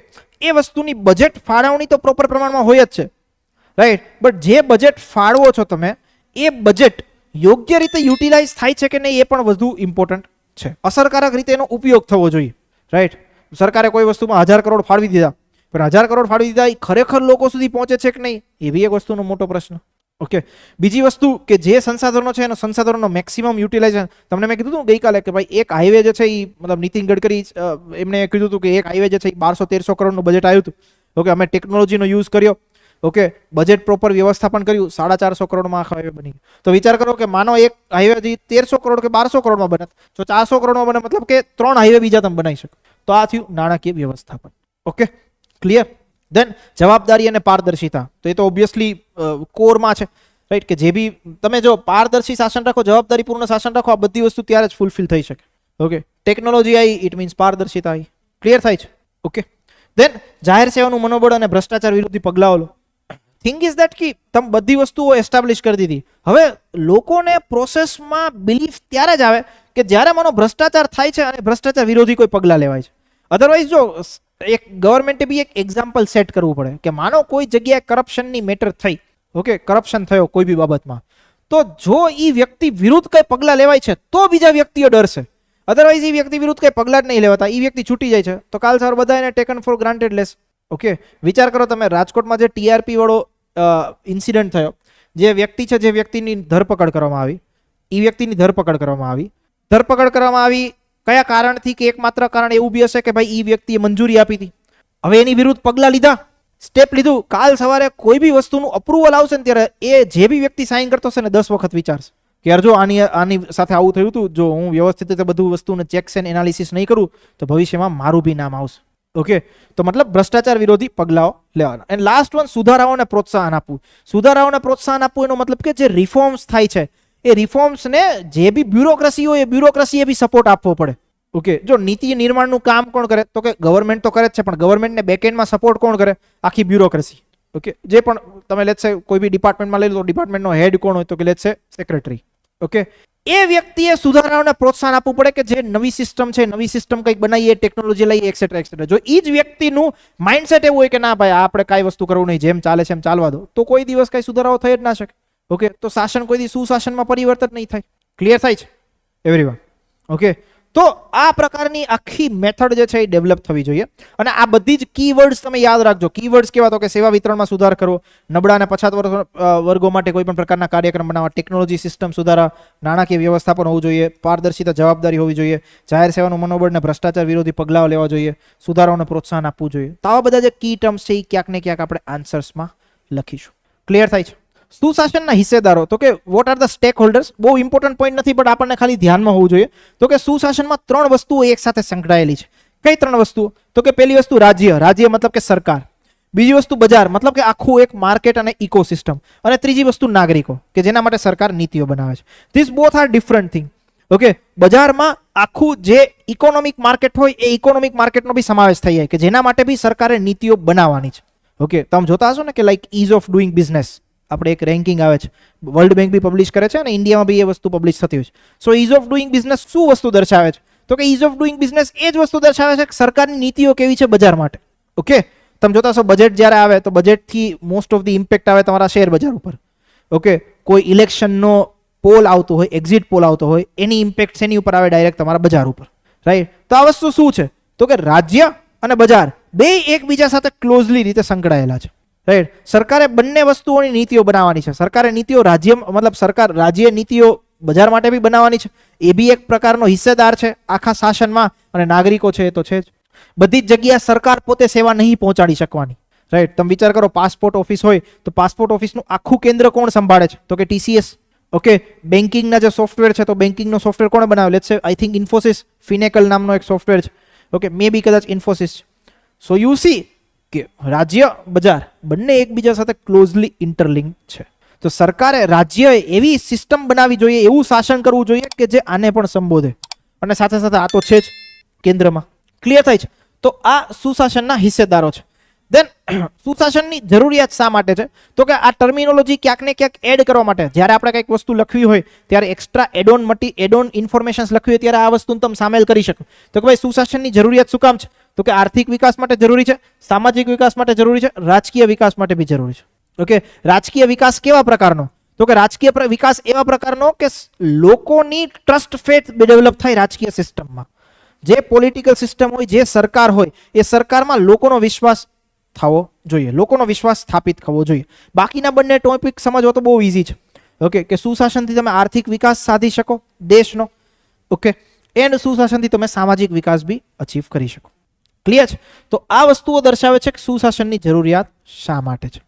એ વસ્તુની બજેટ ફાળવણી તો પ્રોપર પ્રમાણમાં હોય જ છે, રાઈટ. બટ જે બજેટ ફાળવો છો તમે એ બજેટ યોગ્ય રીતે યુટિલાઇઝ થાય છે કે નહીં એ પણ વધુ ઇમ્પોર્ટન્ટ છે. અસરકારક રીતે એનો ઉપયોગ થવો જોઈએ, રાઈટ. સરકારે કોઈ વસ્તુમાં 1000 કરોડ ફાળવી દીધા, પણ 1000 કરોડ ફાળવી દીધા એ ખરેખર લોકો સુધી પહોંચે છે કે નહીં એ બી એક વસ્તુનો મોટો પ્રશ્ન. ઓકે, બીજી વસ્તુ કે જે સંસાધનો છે એનો સંસાધનોનો મેક્સિમમ યુટિલાઇઝેશન. તમને મેં કીધું હતું ગઈકાલે કે ભાઈ એક હાઈવે જે છે એ મતલબ નીતિન ગડકરી એમને કીધું હતું કે એક હાઈવે જે છે એ 1200-1300 કરોડનું બજેટ આવ્યું હતું. ઓકે, અમે ટેકનોલોજીનો યુઝ કર્યો. ઓકે, બજેટ પ્રોપર વ્યવસ્થાપન કર્યું, 450 કરોડમાં આ હાઈવે બની. તો વિચાર કરો કે માનો એક હાઈવે 1300 કરોડ કે 1200 કરોડમાં બને તો 400 કરોડમાં બને, મતલબ કે 3 હાઈવે બીજા તમે બનાવી શકો. તો આ થયું નાણાકીય વ્યવસ્થાપન. Okay, clear? દેન જવાબદારી અને પારદર્શિતા. તો એ તો ઓબ્વિયસલી કોરમાં છે, રાઈટ. કે જે બી તમે જો પારદર્શી શાસન રાખો, જવાબદારીપૂર્ણ શાસન રાખો, આ બધી વસ્તુ ત્યારે જ ફૂલફિલ થઈ શકે. ઓકે, ટેકનોલોજી આવી ઇટ મીન્સ પારદર્શિતા આવી. ક્લિયર થાય છે? ઓકે, દેન જાહેર સેવાનું મનોબળ અને ભ્રષ્ટાચાર વિરોધી પગલાઓ લો. થિંગ ઇઝ દેટ કે તમે બધી વસ્તુઓ એસ્ટાબ્લિશ કરી દીધી. હવે લોકોને પ્રોસેસમાં બિલીફ ત્યારે જ આવે કે જ્યારે માનો ભ્રષ્ટાચાર થાય છે અને ભ્રષ્ટાચાર વિરોધી કોઈ પગલાં લેવાય છે. અધરવાઇઝ જો એક ગવર્મેન્ટે બી એક એક્ઝામ્પલ સેટ કરવું પડે કે માનો કોઈ જગ્યાએ કરપ્શનની મેટર થઈ, ઓકે, કરપ્શન થયો કોઈ બી બાબતમાં, તો જો એ વ્યક્તિ વિરુદ્ધ કઈ પગલાં લેવાય છે તો બીજા વ્યક્તિઓ ડરશે, અધરવાઇઝ એ વ્યક્તિ વિરુદ્ધ કઈ પગલાં જ નહીં લેવાતા, એ વ્યક્તિ છૂટી જાય છે તો કાલ સવાર બધા એને ટેકન ફોર ગ્રાન્ટેડ લેશે. ઓકે, વિચાર કરો તમે રાજકોટમાં જે ટીઆરપી વાળો ઇન્સિડન્ટ થયો, જે વ્યક્તિ છે, જે વ્યક્તિની ધરપકડ કરવામાં આવી, એ વ્યક્તિની ધરપકડ કરવામાં આવી કયા કારણથી, કે એકમાત્ર કારણ એવું બી હશે કે ભાઈ એ વ્યક્તિએ મંજૂરી આપી હતી. હવે એની વિરુદ્ધ પગલાં લીધા, સ્ટેપ લીધું, કાલ સવારે કોઈ બી વસ્તુનું અપ્રુવલ આવશે ને ત્યારે એ જે બી વ્યક્તિ સાઇન કરતો હશે ને 10 વખત વિચારશે કે યાર જો આની સાથે આવું થયું હતું, જો હું વ્યવસ્થિત રીતે બધું વસ્તુને ચેક્સ એન્ડ એનાલિસિસ નહીં કરું તો ભવિષ્યમાં મારું બી નામ આવશે. ઓકે, તો મતલબ ભ્રષ્ટાચાર વિરોધી પગલાઓ લેવાના. એન્ડ લાસ્ટ વન, સુધારાઓને પ્રોત્સાહન આપવું. સુધારાઓને પ્રોત્સાહન આપવું એનો મતલબ કે જે રિફોર્મ્સ થાય છે એ રિફોર્મ્સને જે બી બ્યુરોક્રેસી હોય એ બ્યુરોક્રેસીએ બી સપોર્ટ આપવો પડે. ઓકે, જો નીતિ નિર્માણનું કામ કોણ કરે તો કે ગવર્મેન્ટ તો કરે જ છે, પણ ગવર્મેન્ટને બેકએન્ડમાં સપોર્ટ કોણ કરે? આખી બ્યુરોક્રેસી. ઓકે, જે પણ તમે લેટ્સ સે કોઈ બી ડિપાર્ટમેન્ટમાં લઈ લો તો ડિપાર્ટમેન્ટનો હેડ કોણ હોય તો કે લેટ્સ સે સેક્રેટરી. ઓકે, એ વ્યક્તિએ સુધારાઓને પ્રોત્સાહન આપવું પડે કે જે નવી સિસ્ટમ છે, નવી સિસ્ટમ કંઈક બનાવીએ, ટેકનોલોજી લઈએ, એક્સેટ્રા એક્સેટ્રા. જો એ જ વ્યક્તિનું માઇન્ડસેટ એવું હોય કે ના ભાઈ આપણે કાંઈ વસ્તુ કરવું નહીં, જેમ ચાલે છે એમ ચાલવા દો, તો કોઈ દિવસ કાંઈ સુધારાઓ થઈ જ ના શકે. ઓકે, તો શાસન કોઈ દી સુશાસનમાં પરિવર્તન નહીં થાય. ક્લિયર થાય છે એવરીવન? ઓકે, તો આ પ્રકારની આખી મેથડ જે છે એ ડેવલપ થવી જોઈએ. અને આ બધી જ કીવર્ડ્સ તમે યાદ રાખજો. કીવર્ડ્સ કેવા? તો કે સેવા વિતરણમાં સુધાર કરવો, નબળા અને પછાત વર્ગો માટે કોઈ પણ પ્રકારના કાર્યક્રમ બનાવવા, ટેકનોલોજી સિસ્ટમ સુધારા, નાણાકીય વ્યવસ્થાપન હોવું જોઈએ, પારદર્શિતા, જવાબદારી હોવી જોઈએ, જાહેર સેવાનું મનોબળ અને ભ્રષ્ટાચાર વિરોધી પગલાઓ લેવા જોઈએ, સુધારાઓને પ્રોત્સાહન આપવું જોઈએ. તો આવા બધા જે કી ટર્મ્સ છે એ ક્યાંક ને ક્યાંક આપણે આન્સર્સમાં લખીશું. ક્લિયર થાય છે? સુશાસનના હિસ્સેદારો, તો કે what are the stack holders. બહુ ઇમ્પોર્ટન્ટ પોઈન્ટ નથી પણ આપણને ખાલી ધ્યાનમાં હોવું જોઈએ. તો કે સુશાસનમાં 3 વસ્તુઓ એક સાથે સંકળાયેલી છે. કઈ 3 વસ્તુઓ? તો કે પહેલી વસ્તુ રાજ્ય, રાજ્ય મતલબ કે સરકાર. બીજી વસ્તુ બજાર, મતલબ કે આખું એક માર્કેટ અને ઇકોસિસ્ટમ. અને ત્રીજી વસ્તુ નાગરિકો, કે જેના માટે સરકાર નીતિઓ બનાવે છે. This both are different thing. Okay, બજારમાં આખું જે ઇકોનોમિક માર્કેટ હોય એ ઇકોનોમિક માર્કેટનો બી સમાવેશ થઈ જાય કે જેના માટે બી સરકારે નીતિઓ બનાવવાની છે. ઓકે, તમે જોતા હશો ને કે like ease of doing business, આપણે એક રેન્કિંગ આવે છે, વર્લ્ડ બેંક બી પબ્લિશ કરે છે અને ઇન્ડિયામાં બી એ વસ્તુ પબ્લિશ થતી હોય છે. સો ઇઝ ઓફ ડુઈંગ બિઝનેસ શું વસ્તુ દર્શાવે છે? તો કે ઇઝ ઓફ ડુઈંગ બિઝનેસ એ જ વસ્તુ દર્શાવે છે કે સરકારની નીતિઓ કેવી છે બજાર માટે. ઓકે, તમે જોતા હશો બજેટ જ્યારે આવે તો બજેટથી મોસ્ટ ઓફ ધી ઇમ્પેક્ટ આવે તમારા શેર બજાર ઉપર. ઓકે, કોઈ ઇલેક્શનનો પોલ આવતો હોય, એક્ઝિટ પોલ આવતો હોય, એની ઇમ્પેક્ટ શેની ઉપર આવે? ડાયરેક્ટ તમારા બજાર ઉપર. રાઈટ? તો આ વસ્તુ શું છે? તો કે રાજ્ય અને બજાર બે એકબીજા સાથે ક્લોઝલી રીતે સંકળાયેલા છે. રાઈટ? સરકારે બંને વસ્તુઓની નીતિઓ બનાવવાની છે. સરકારે નીતિઓ રાજ્ય મતલબ સરકાર રાજ્ય નીતિઓ બજાર માટે બી બનાવવાની છે. એ બી એક પ્રકારનો હિસ્સેદાર છે આખા શાસનમાં. અને નાગરિકો છે એ તો છે જ. બધી જ જગ્યાએ સરકાર પોતે સેવા નહીં પહોંચાડી શકવાની. રાઈટ? તમે વિચાર કરો, પાસપોર્ટ ઓફિસ હોય તો પાસપોર્ટ ઓફિસનું આખું કેન્દ્ર કોણ સંભાળે છે? તો કે TCS. ઓકે, બેન્કિંગના જે સોફ્ટવેર છે તો બેન્કિંગનો સોફ્ટવેર કોણે બનાવ્યો? લેટ્સ સે આઈ થિંક ઇન્ફોસિસ, ફિનેકલ નામનો એક સોફ્ટવેર છે. ઓકે, મે બી કદાચ ઇન્ફોસિસ છે. સો યુ સી કે રાજ્ય બજાર બંને એકબીજા સાથે ક્લોઝલી ઇન્ટરલિંક છે. તો સરકારે રાજ્યએ એવી સિસ્ટમ બનાવવી જોઈએ, એવું શાસન કરવું જોઈએ કે જે આને પણ સંબોધે. અને સાથે સાથે આ તો છે જ કેન્દ્રમાં. ક્લિયર થાય છે? તો આ સુશાસનના હિસ્સેદારો છે. દેન સુશાસનની જરૂરિયાત શા માટે છે? તો કે આ ટર્મિનોલોજી ક્યાંક ને ક્યાંક એડ કરવા માટે. જ્યારે આપણે કંઈક વસ્તુ લખવી હોય ત્યારે એક્સ્ટ્રા એડોન ઇન્ફોર્મેશન્સ લખવી હોય ત્યારે આ વસ્તુને તમે સામેલ કરી શકો. તો કે ભાઈ સુશાસનની જરૂરિયાત શું કામ છે? તો કે આર્થિક વિકાસ માટે જરૂરી છે, સામાજિક વિકાસ માટે જરૂરી છે, રાજકીય વિકાસ માટે બી જરૂરી છે. ઓકે, રાજકીય વિકાસ કેવા પ્રકારનો? તો કે રાજકીય વિકાસ એવા પ્રકારનો કે લોકોની ટ્રસ્ટ ફેથ ડેવલપ થાય રાજકીય સિસ્ટમમાં. જે પોલિટિકલ સિસ્ટમ હોય, જે સરકાર હોય, એ સરકારમાં લોકોનો વિશ્વાસ થવો જોઈએ, લોકોનો વિશ્વાસ સ્થાપિત થવો જોઈએ. બાકીના બંને ટોપિક સમજવા તો બહુ ઈઝી છે. ઓકે, કે સુશાસનથી તમે આર્થિક વિકાસ સાધી શકો દેશનો. ઓકે, એન્ડ સુશાસનથી તમે સામાજિક વિકાસ બી અચીવ કરી શકો. ક્લિયર છે? તો આ વસ્તુઓ દર્શાવે છે કે સુશાસનની જરૂરિયાત શા માટે છે.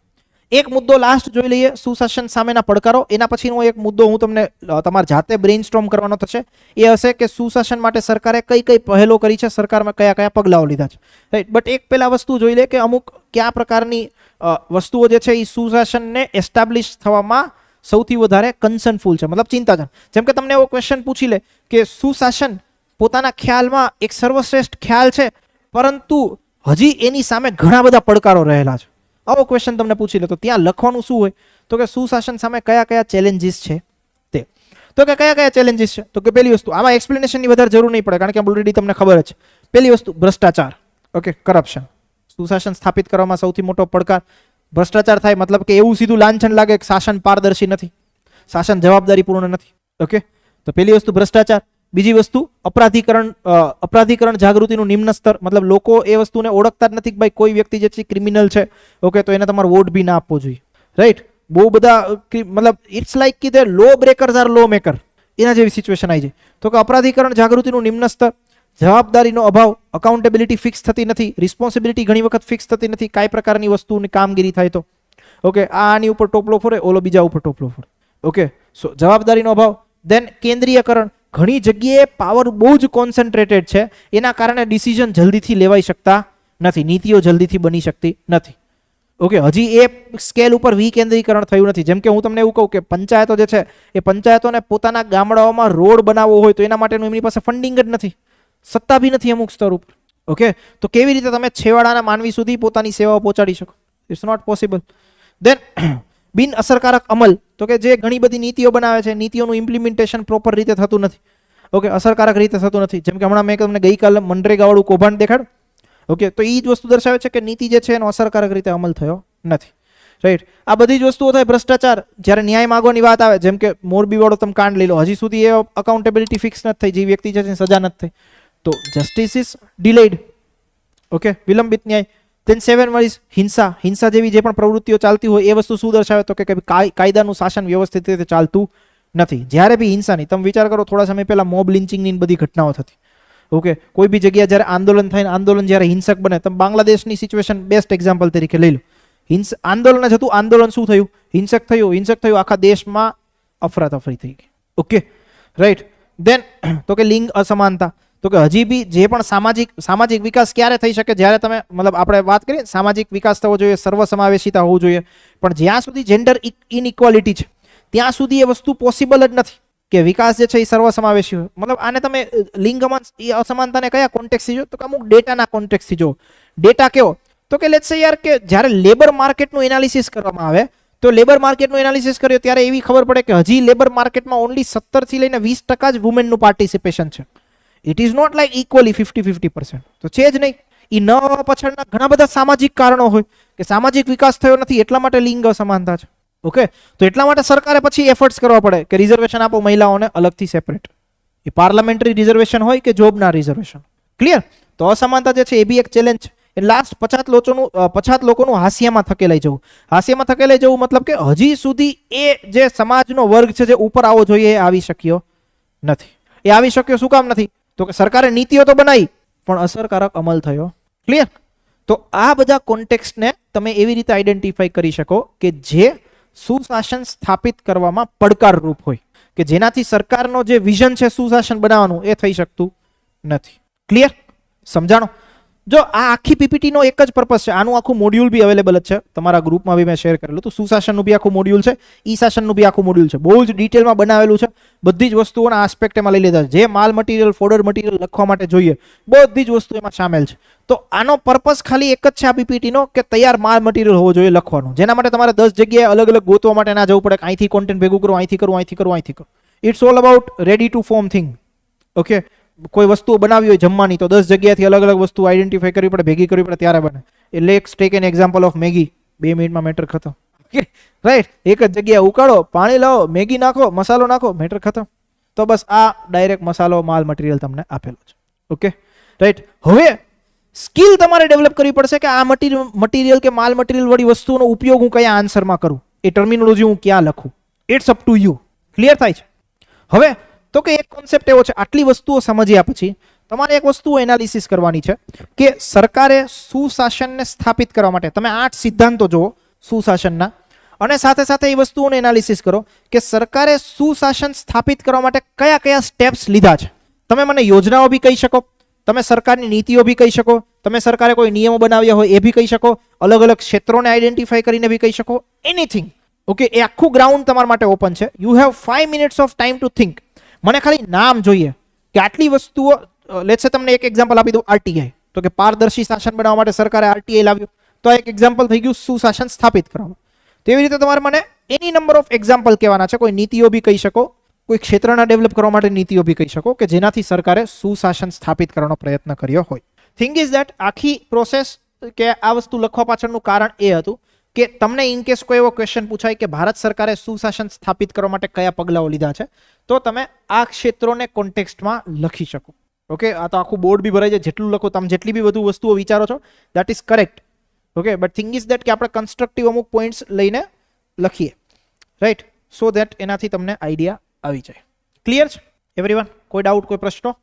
એક મુદ્દો લાસ્ટ જોઈ લઈએ, સુશાસન સામેના પડકારો. એના પછીનો એક મુદ્દો હું તમને તમારા જાતે બ્રેઇનસ્ટોર્મ કરવાનો થશે. એ હશે કે સુશાસન માટે સરકારે કઈ કઈ પહેલો કરી છે, સરકારમાં કયા કયા પગલાઓ લીધા છે. રાઈટ? બટ એક પહેલા વસ્તુ જોઈ લે કે અમુક કયા પ્રકારની વસ્તુઓ જે છે એ સુશાસનને એસ્ટાબ્લિશ થવામાં સૌથી વધારે કન્સર્નફુલ છે, મતલબ ચિંતાજનક. જેમ કે તમને એવો ક્વેશ્ચન પૂછી લે કે સુશાસન પોતાના ખ્યાલમાં એક સર્વશ્રેષ્ઠ ખ્યાલ છે, પરંતુ હજી એની સામે ઘણા બધા પડકારો રહેલા છે. આવો ક્વેશ્ચન તમને પૂછી લે તો ત્યાં લખવાનું શું હોય? તો કે સુશાસન સામે કયા કયા ચેલેન્જીસ છે તે. તો કે કયા કયા ચેલેન્જીસ છે? તો કે પહેલી વસ્તુ, આમાં એક્સપ્લેનેશનની વધારે જરૂર નહીં પડે કારણ કે ઓલરેડી તમને ખબર જ છે. પહેલી વસ્તુ ભ્રષ્ટાચાર. ઓકે, કરપ્શન, સુશાસન સ્થાપિત કરવામાં સૌથી મોટો પડકાર. ભ્રષ્ટાચાર થાય મતલબ કે એવું સીધું લાંછન લાગે કે શાસન પારદર્શી નથી, શાસન જવાબદારીપૂર્ણ નથી. ઓકે, તો પહેલી વસ્તુ ભ્રષ્ટાચાર. બીજી વસ્તુ અપરાધીકરણ જાગૃતિનું નિમ્ન સ્તર, મતલબ લોકો એ વસ્તુને ઓળખતા જ નથી કે ભાઈ કોઈ વ્યક્તિ જે છે ક્રિમિનલ છે. ઓકે, તો એને તમારે વોટ બી ના આપવો જોઈએ. રાઈટ, બહુ બધા મતલબ ઇટ્સ લાઈક કે the law breakers are law maker, એના જેવી સિચ્યુએશન આવી જાય. તો કે અપરાધીકરણ જાગૃતિનું નિમ્ન સ્તર, જવાબદારીનો અભાવ, અકાઉન્ટેબિલિટી ફિક્સ થતી નથી, રિસ્પોન્સિબિલિટી ઘણી વખત ફિક્સ થતી નથી, કઈ પ્રકારની વસ્તુની કામગીરી થાય તો. ઓકે, આની ઉપર ટોપલો ફોરે, ઓલો બીજા ઉપર ટોપલો ફોરે. ઓકે, સો જવાબદારીનો અભાવ. દેન કેન્દ્રીયકરણ, ઘણી જગ્યાએ પાવર બહુ જ કોન્સન્ટ્રેટેડ છે, એના કારણે ડિસિઝન જલ્દીથી લેવાઈ શકતા નથી, નીતિઓ જલ્દીથી બની શકતી નથી. ઓકે, હજી એ સ્કેલ ઉપર વિકેન્દ્રીકરણ થયું નથી. જેમ કે હું તમને એવું કહું કે પંચાયતો જે છે એ પંચાયતોને પોતાના ગામડાઓમાં રોડ બનાવવો હોય તો એના માટેનું એમની પાસે ફંડિંગ જ નથી, સત્તા બી નથી અમુક સ્તર ઉપર. ઓકે, તો કેવી રીતે તમે છેવાડાના માનવી સુધી પોતાની સેવાઓ પહોંચાડી શકો? It's not possible. દેન બિન અસરકારક અમલ, તો કે જે ઘણી બધી નીતિઓ બનાવે છે, નીતિઓનું ઇમ્પ્લિમેન્ટેશન પ્રોપર રીતે થતું નથી. ઓકે, અસરકારક રીતે થતું નથી. જેમ કે હમણાં મેં તમને ગઈકાલે મનરેગાવાળું કૌભાંડ દેખાડ્યું. ઓકે, તો એ જ વસ્તુ દર્શાવે છે કે નીતિ જે છે એનો અસરકારક રીતે અમલ થયો નથી. રાઈટ, આ બધી જ વસ્તુઓ થાય. ભ્રષ્ટાચાર, જ્યારે ન્યાય માગવાની વાત આવે, જેમ કે મોરબી વાળો તમે કાંડ લઈ લો, હજી સુધી એ અકાઉન્ટેબિલિટી ફિક્સ નથી થઈ, જે વ્યક્તિ છે સજા નથી થઈ, તો જસ્ટિસ ઇઝ ડિલેડ. ઓકે, વિલંબિત ન્યાય. દેન 7 વાઇઝ હિંસા, હિંસા જેવી જે પણ પ્રવૃત્તિઓ ચાલતી હોય એ વસ્તુ શું દર્શાવે તો કે કાયદાનું શાસન વ્યવસ્થિત રીતે ચાલતું નથી. જ્યારે બી હિંસાની, તમે વિચાર કરો થોડા સમય પહેલા મોબ લિન્ચિંગની બધી ઘટનાઓ થતી. ઓકે, કોઈ બી જગ્યાએ જ્યારે આંદોલન થાય, આંદોલન જ્યારે હિંસક બને, તમે બાંગ્લાદેશની સિચ્યુએશન બેસ્ટ એક્ઝામ્પલ તરીકે લઈ લો. આંદોલન જ હતું, આંદોલન શું થયું? હિંસક થયું, આખા દેશમાં અફરાતફરી થઈ ગઈ. Okay, right. દેન તો કે લિંગ અસમાનતા, તો કે હજી બી જે પણ સામાજિક વિકાસ ક્યારે થઈ શકે? જ્યારે તમે મતલબ આપણે વાત કરીએ સામાજિક વિકાસ થવો જોઈએ, સર્વસમાવેશીતા હોવું જોઈએ, પણ જ્યાં સુધી જેન્ડર ઇનઇક્વાલિટી છે ત્યાં સુધી એ વસ્તુ પોસિબલ જ નથી કે વિકાસ જે છે એ સર્વસમાવેશી હોય. મતલબ આને તમે લિંગ અસમાનતાને કયા કોન્ટેક્સથી જો તો કે અમુક ડેટાના કોન્ટેક્સથી જો. ડેટા કેવો? તો કે લેટ્સ સે યાર કે જ્યારે લેબર માર્કેટનું એનાલિસિસ કરવામાં આવે તો લેબર માર્કેટનું એનાલિસિસ કર્યો ત્યારે એવી ખબર પડે કે હજી લેબર માર્કેટમાં ઓનલી 17 થી લઈને 20% જ વુમેનનું પાર્ટિસિપેશન છે. It is not like equally 50-50%, તો છે જ નહીં. એ ન પાછળના ઘણા બધા સામાજિક કારણો હોય કે સામાજિક વિકાસ થયો નથી એટલા માટે લિંગ અસમાનતા છે. ઓકે, તો એટલા માટે સરકારે પછી એફર્ટ્સ કરવા પડે કે રિઝર્વેશન આપો મહિલાઓને અલગથી સેપરેટ, એ પાર્લામેન્ટરી રિઝર્વેશન હોય કે જોબના રિઝર્વેશન. ક્લિયર? તો અસમાનતા જે છે એ બી એક ચેલેન્જ છે. એ લાસ્ટ 50 લોકોનું હાસ્યમાં થકેલાઈ જવું મતલબ કે હજી સુધી એ જે સમાજનો વર્ગ છે જે ઉપર આવવો જોઈએ એ આવી શક્યો નથી. એ આવી શક્યો શું કામ નથી? તો કે સરકારે નીતિઓ તો બનાવી પણ અસરકારક અમલ થયો. ક્લિયર? તો આ બધા કોન્ટેક્સ્ટને તમે એવી રીતે આઈડેન્ટિફાઈ કરી શકો કે જે સુશાસન સ્થાપિત કરવામાં પડકારરૂપ હોય, કે જેનાથી સરકારનો જે વિઝન છે સુશાસન બનાવવાનું એ થઈ શકતું નથી. ક્લિયર? સમજાણો? જો આ આખી પીપીટીનો એક જ પર્પસ છે, આનું આખું મોડ્યુલ બી અવેલેબલ જ છે તમારા ગ્રુપમાં બી મેં શેર કરેલું. તો સુશાસનનું બી આખું મોડ્યુલ છે, ઈ શાસનનું બી આખું મોડ્યુલ છે, બહુ જ ડિટેલમાં બનાવેલું છે. બધી જ વસ્તુઓના આસ્પેક્ટ એમાં લઈ લીધા છે. જે માલ મટીરિયલ, ફોડર મટીરિયલ લખવા માટે જોઈએ બધી જ વસ્તુ એમાં સામેલ છે. તો આનો પર્પસ ખાલી એક જ છે આ પીપીટીનો કે તૈયાર માલ મટીરિયલ હોવો જોઈએ લખવાનું, જેના માટે તમારે 10 જગ્યાએ અલગ અલગ ગોતવા માટે ના જવું પડે કે અહીંથી કોન્ટેન્ટ ભેગું કરો, અહીંથી કરો. It's all about ready to form thing. Okay, કોઈ વસ્તુ બનાવી હોય જમવાની તો 10 જગ્યાથી અલગ અલગ વસ્તુ આઈડેન્ટિફાઈ કરવી પડે, ભેગી કરવી પડે ત્યારે બને. એટલે એક tech an example of Maggi, 2 મિનિટમાં મેટર ખતમ. રાઈટ, એક જ જગ્યાએ ઉકાળો, પાણી લાવો, મેગી નાખો, મસાલો નાખો, મેટર ખતમ. તો બસ આ ડાયરેક્ટ મસાલો માલ મટીરિયલ તમને આપેલો છે. Okay, right. હવે સ્કિલ તમારે ડેવલપ કરવી પડશે કે આ મટીરિયલ કે માલ મટીરિયલ વાળી વસ્તુનો ઉપયોગ હું કયા આન્સરમાં કરું, એ ટર્મિનોલોજી હું ક્યાં લખું. It's up to you. Clear થાય છે? હવે તો કે એક કોન્સેપ્ટ એવો છે, આટલી વસ્તુઓ સમજ્યા પછી તમારે એક વસ્તુ એનાલિસિસ કરવાની છે કે સરકારે સુશાસનને સ્થાપિત કરવા માટે તમે 8 સિદ્ધાંતો જુઓ સુશાસનના, અને સાથે સાથે એ વસ્તુઓને એનાલિસિસ કરો કે સરકારે સુશાસન સ્થાપિત કરવા માટે કયા કયા સ્ટેપ્સ લીધા છે. તમે મને યોજનાઓ બી કહી શકો, તમે સરકારની નીતિઓ બી કહી શકો, તમે સરકારે કોઈ નિયમો બનાવ્યા હોય એ બી કહી શકો, અલગ અલગ ક્ષેત્રોને આઈડેન્ટિફાઈ કરીને બી કહી શકો, એનીથિંગ. ઓકે, એ આખું ગ્રાઉન્ડ તમારા માટે ઓપન છે. You have 5 minutes of time to think. મને ખાલી નામ જોઈએ કે આટલી વસ્તુઓ. લેટ્સ સે તમને એક એક્ઝામ્પલ આપી દઉં, આરટીઆઈ. તો કે પારદર્શી શાસન બનાવવા માટે સરકારે આરટીઆઈ લાવ્યું, તો એક એક્ઝામ્પલ થઈ ગયું સુશાસન સ્થાપિત કરવામાં. તેવી રીતે તમારે મને એની નંબર ઓફ એક્ઝામ્પલ કહેવાના છે. કોઈ નીતિઓ બી કહી શકો, કોઈ ક્ષેત્રના ડેવલપ કરવા માટે નીતિઓ બી કહી શકો કે જેનાથી સરકારે સુશાસન સ્થાપિત કરવાનો પ્રયત્ન કર્યો હોય. થિંગ ઇઝ ધેટ આખી પ્રોસેસ કે આ વસ્તુ લખવા પાછળનું કારણ એ હતું કે તમને ઇન કેસ કોઈ એવો ક્વેશ્ચન પૂછાય કે ભારત સરકારે સુશાસન સ્થાપિત કરવા માટે કયા પગલાઓ લીધા છે, તો તમે આ ક્ષેત્રોને કોન્ટેક્સ્ટમાં લખી શકો. ઓકે, આ તો આખું બોર્ડ બી ભરાઈ જાય, જેટલું લખો તમે, જેટલી બી વધુ વસ્તુઓ વિચારો છો that is correct. Okay, but thing is that કે આપણે કન્સ્ટ્રક્ટિવ અમુક પોઈન્ટ્સ લઈને લખીએ, રાઈટ, સો દેટ એનાથી તમને આઈડિયા આવી જાય. ક્લિયર છે એવરીવન? કોઈ ડાઉટ, કોઈ પ્રશ્નો?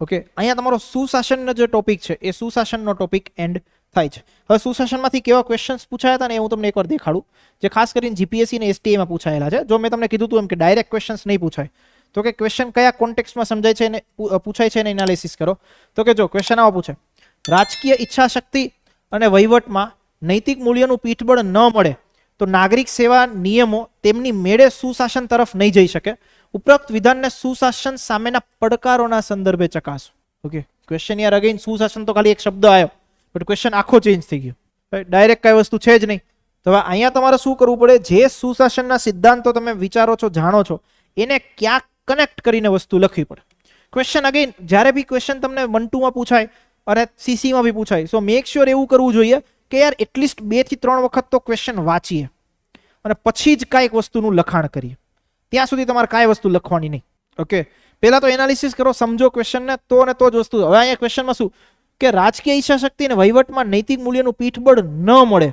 ઓકે, અહીંયા તમારો સુશાસનનો જે ટોપિક છે એ સુશાસનનો ટોપિક એન્ડ થાય છે. હવે સુશાસનમાંથી કેવા ક્વેશ્ચન્સ પૂછાયા હતા ને એ હું તમને એકવાર દેખાડું, જે ખાસ કરીને જીપીએસસી ને એસટીએમાં પૂછાયેલા છે. જો મેં તમને કીધું હતું એમ કે ડાયરેક્ટ ક્વેશ્ચન્સ નહીં પૂછાય, તો કે ક્વેશ્ચન કયા કોન્ટેક્સ્ટમાં સમજાય છે અને પૂછાય છે એને એનાલિસિસ કરો. તો કે જો ક્વેશ્ચન આવો પૂછે, રાજકીય ઈચ્છા શક્તિ અને વહીવટમાં નૈતિક મૂલ્યનું પીઠબળ ન મળે તો નાગરિક સેવા નિયમો તેમની મેળે સુશાસન તરફ નહીં જઈ શકે. ઉપરોક્ત વિધાનને સુશાસન સામેના પડકારોના સંદર્ભે ચકાસો. ઓકે, ક્વેશ્ચન યાર અગેન સુશાસન તો ખાલી એક શબ્દ આવ્યો, બટ ક્વેશ્ચન આખો ચેન્જ થઈ ગયો. ડાયરેક્ટ કઈ વસ્તુ છે જ નહીં. તો હવે અહીંયા તમારે શું કરવું પડે, જે સુશાસનના સિદ્ધાંતો તમે વિચારો છો, જાણો છો, એને ક્યાંક કનેક્ટ કરીને વસ્તુ લખવી પડે. ક્વેશ્ચન અગેન જ્યારે બી ક્વેશ્ચન તમને 1-2 માં પૂછાય અને સીસીમાં બી પૂછાય, સો મેક શ્યોર એવું કરવું જોઈએ કે યાર એટલીસ્ટ 2 થી 3 વખત તો ક્વેશ્ચન વાંચીએ અને પછી જ કાંઈક વસ્તુનું લખાણ કરીએ. ત્યાં સુધી તમારે કાંઈ વસ્તુ લખવાની નહીં. ઓકે, પહેલા તો એનાલિસિસ કરો, સમજો ક્વેશ્ચનને, તો અને તો જ વસ્તુ. હવે અહીંયા ક્વેશ્ચનમાં શું કે રાજકીય ઈચ્છા શક્તિ અને વહીવટમાં નૈતિક મૂલ્યનું પીઠબળ ન મળે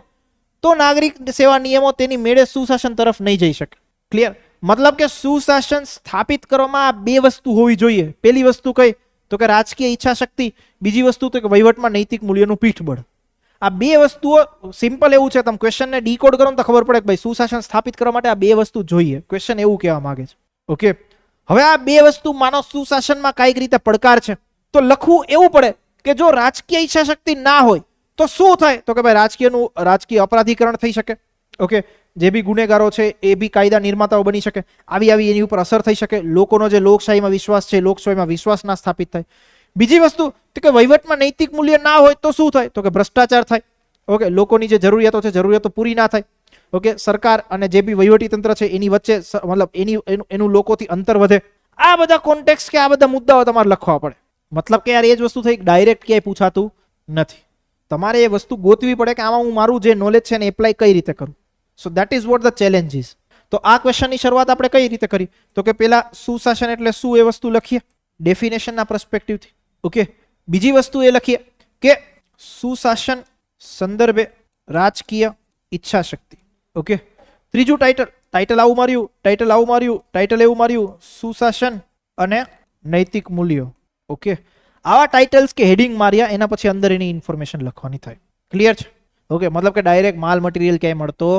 તો નાગરિક સેવા નિયમો તેની મેળે સુશાસન તરફ નહીં જઈ શકે. ક્લિયર? મતલબ કે સુશાસન સ્થાપિત કરવામાં આ 2 વસ્તુ હોવી જોઈએ. પહેલી વસ્તુ કઈ, તો કે રાજકીય ઈચ્છા શક્તિ, બીજી વસ્તુ તો કે વહીવટમાં નૈતિક મૂલ્યનું પીઠબળ. આ 2 વસ્તુઓ સિમ્પલ એવું છે, તમે ક્વેશ્ચનને ડીકોડ કરો ને તો ખબર પડે કે ભાઈ સુશાસન સ્થાપિત કરવા માટે આ 2 વસ્તુ જોઈએ. ક્વેશ્ચન એવું કહેવા માંગે છે. ઓકે, હવે આ 2 વસ્તુ માનો સુશાસનમાં કઈક રીતે પડકાર છે, તો લખવું એવું પડે કે જો રાજકીય ઈચ્છા શક્તિ ના હોય તો શું થાય, તો કે ભાઈ રાજકીય અપરાધીકરણ થઈ શકે. ઓકે, જે બી ગુનેગારો છે એ બી કાયદા નિર્માતાઓ બની શકે, આવી એની ઉપર અસર થઈ શકે, લોકોનો જે લોકશાહીમાં વિશ્વાસ છે લોકશાહીમાં વિશ્વાસ ના સ્થાપિત થાય. બીજી વસ્તુ તો કે વહીવટમાં નૈતિક મૂલ્ય ના હોય તો શું થાય, તો કે ભ્રષ્ટાચાર થાય. ઓકે, લોકોની જે જરૂરિયાતો છે જરૂરિયાતો પૂરી ના થાય. ઓકે, સરકાર અને જે બી વહીવટી તંત્ર છે એની વચ્ચે મતલબ એનું લોકોથી અંતર વધે. આ બધા કોન્ટેક્સ્ટ કે આ બધા મુદ્દાઓ તમારે લખવા પડે. મતલબ કે યાર એ જ વસ્તુ થઈ, ડાયરેક્ટ ક્યાંય પૂછાતું નથી. તમારે એ વસ્તુ ગોતવી પડે કે આમાં હું મારું જે નોલેજ છે એને એપ્લાય કઈ રીતે કરું. So that is what the challenge is. તો આ ક્વેશ્ચનની શરૂઆત આપણે કઈ રીતે કરી, તો કે પહેલા સુશાસન એટલે શું એ વસ્તુ લખીએ ડેફિનેશનના પર્સપેક્ટિવથી. ઓકે, બીજી વસ્તુ એ લખીએ કે સુશાસન સંદર્ભે રાજકીય ઈચ્છા શક્તિ. ઓકે, ત્રીજું ટાઇટલ આવું માર્યું, એવું માર્યું, સુશાસન અને નૈતિક મૂલ્યો. ઓકે, આવા ટાઇટલ્સ કે હેડિંગ માર્યા, એના પછી અંદર એની ઇન્ફોર્મેશન લખવાની થાય. ક્લિયર છે? ઓકે, મતલબ કે ડાયરેક્ટ માલ મટીરિયલ ક્યાંય મળતો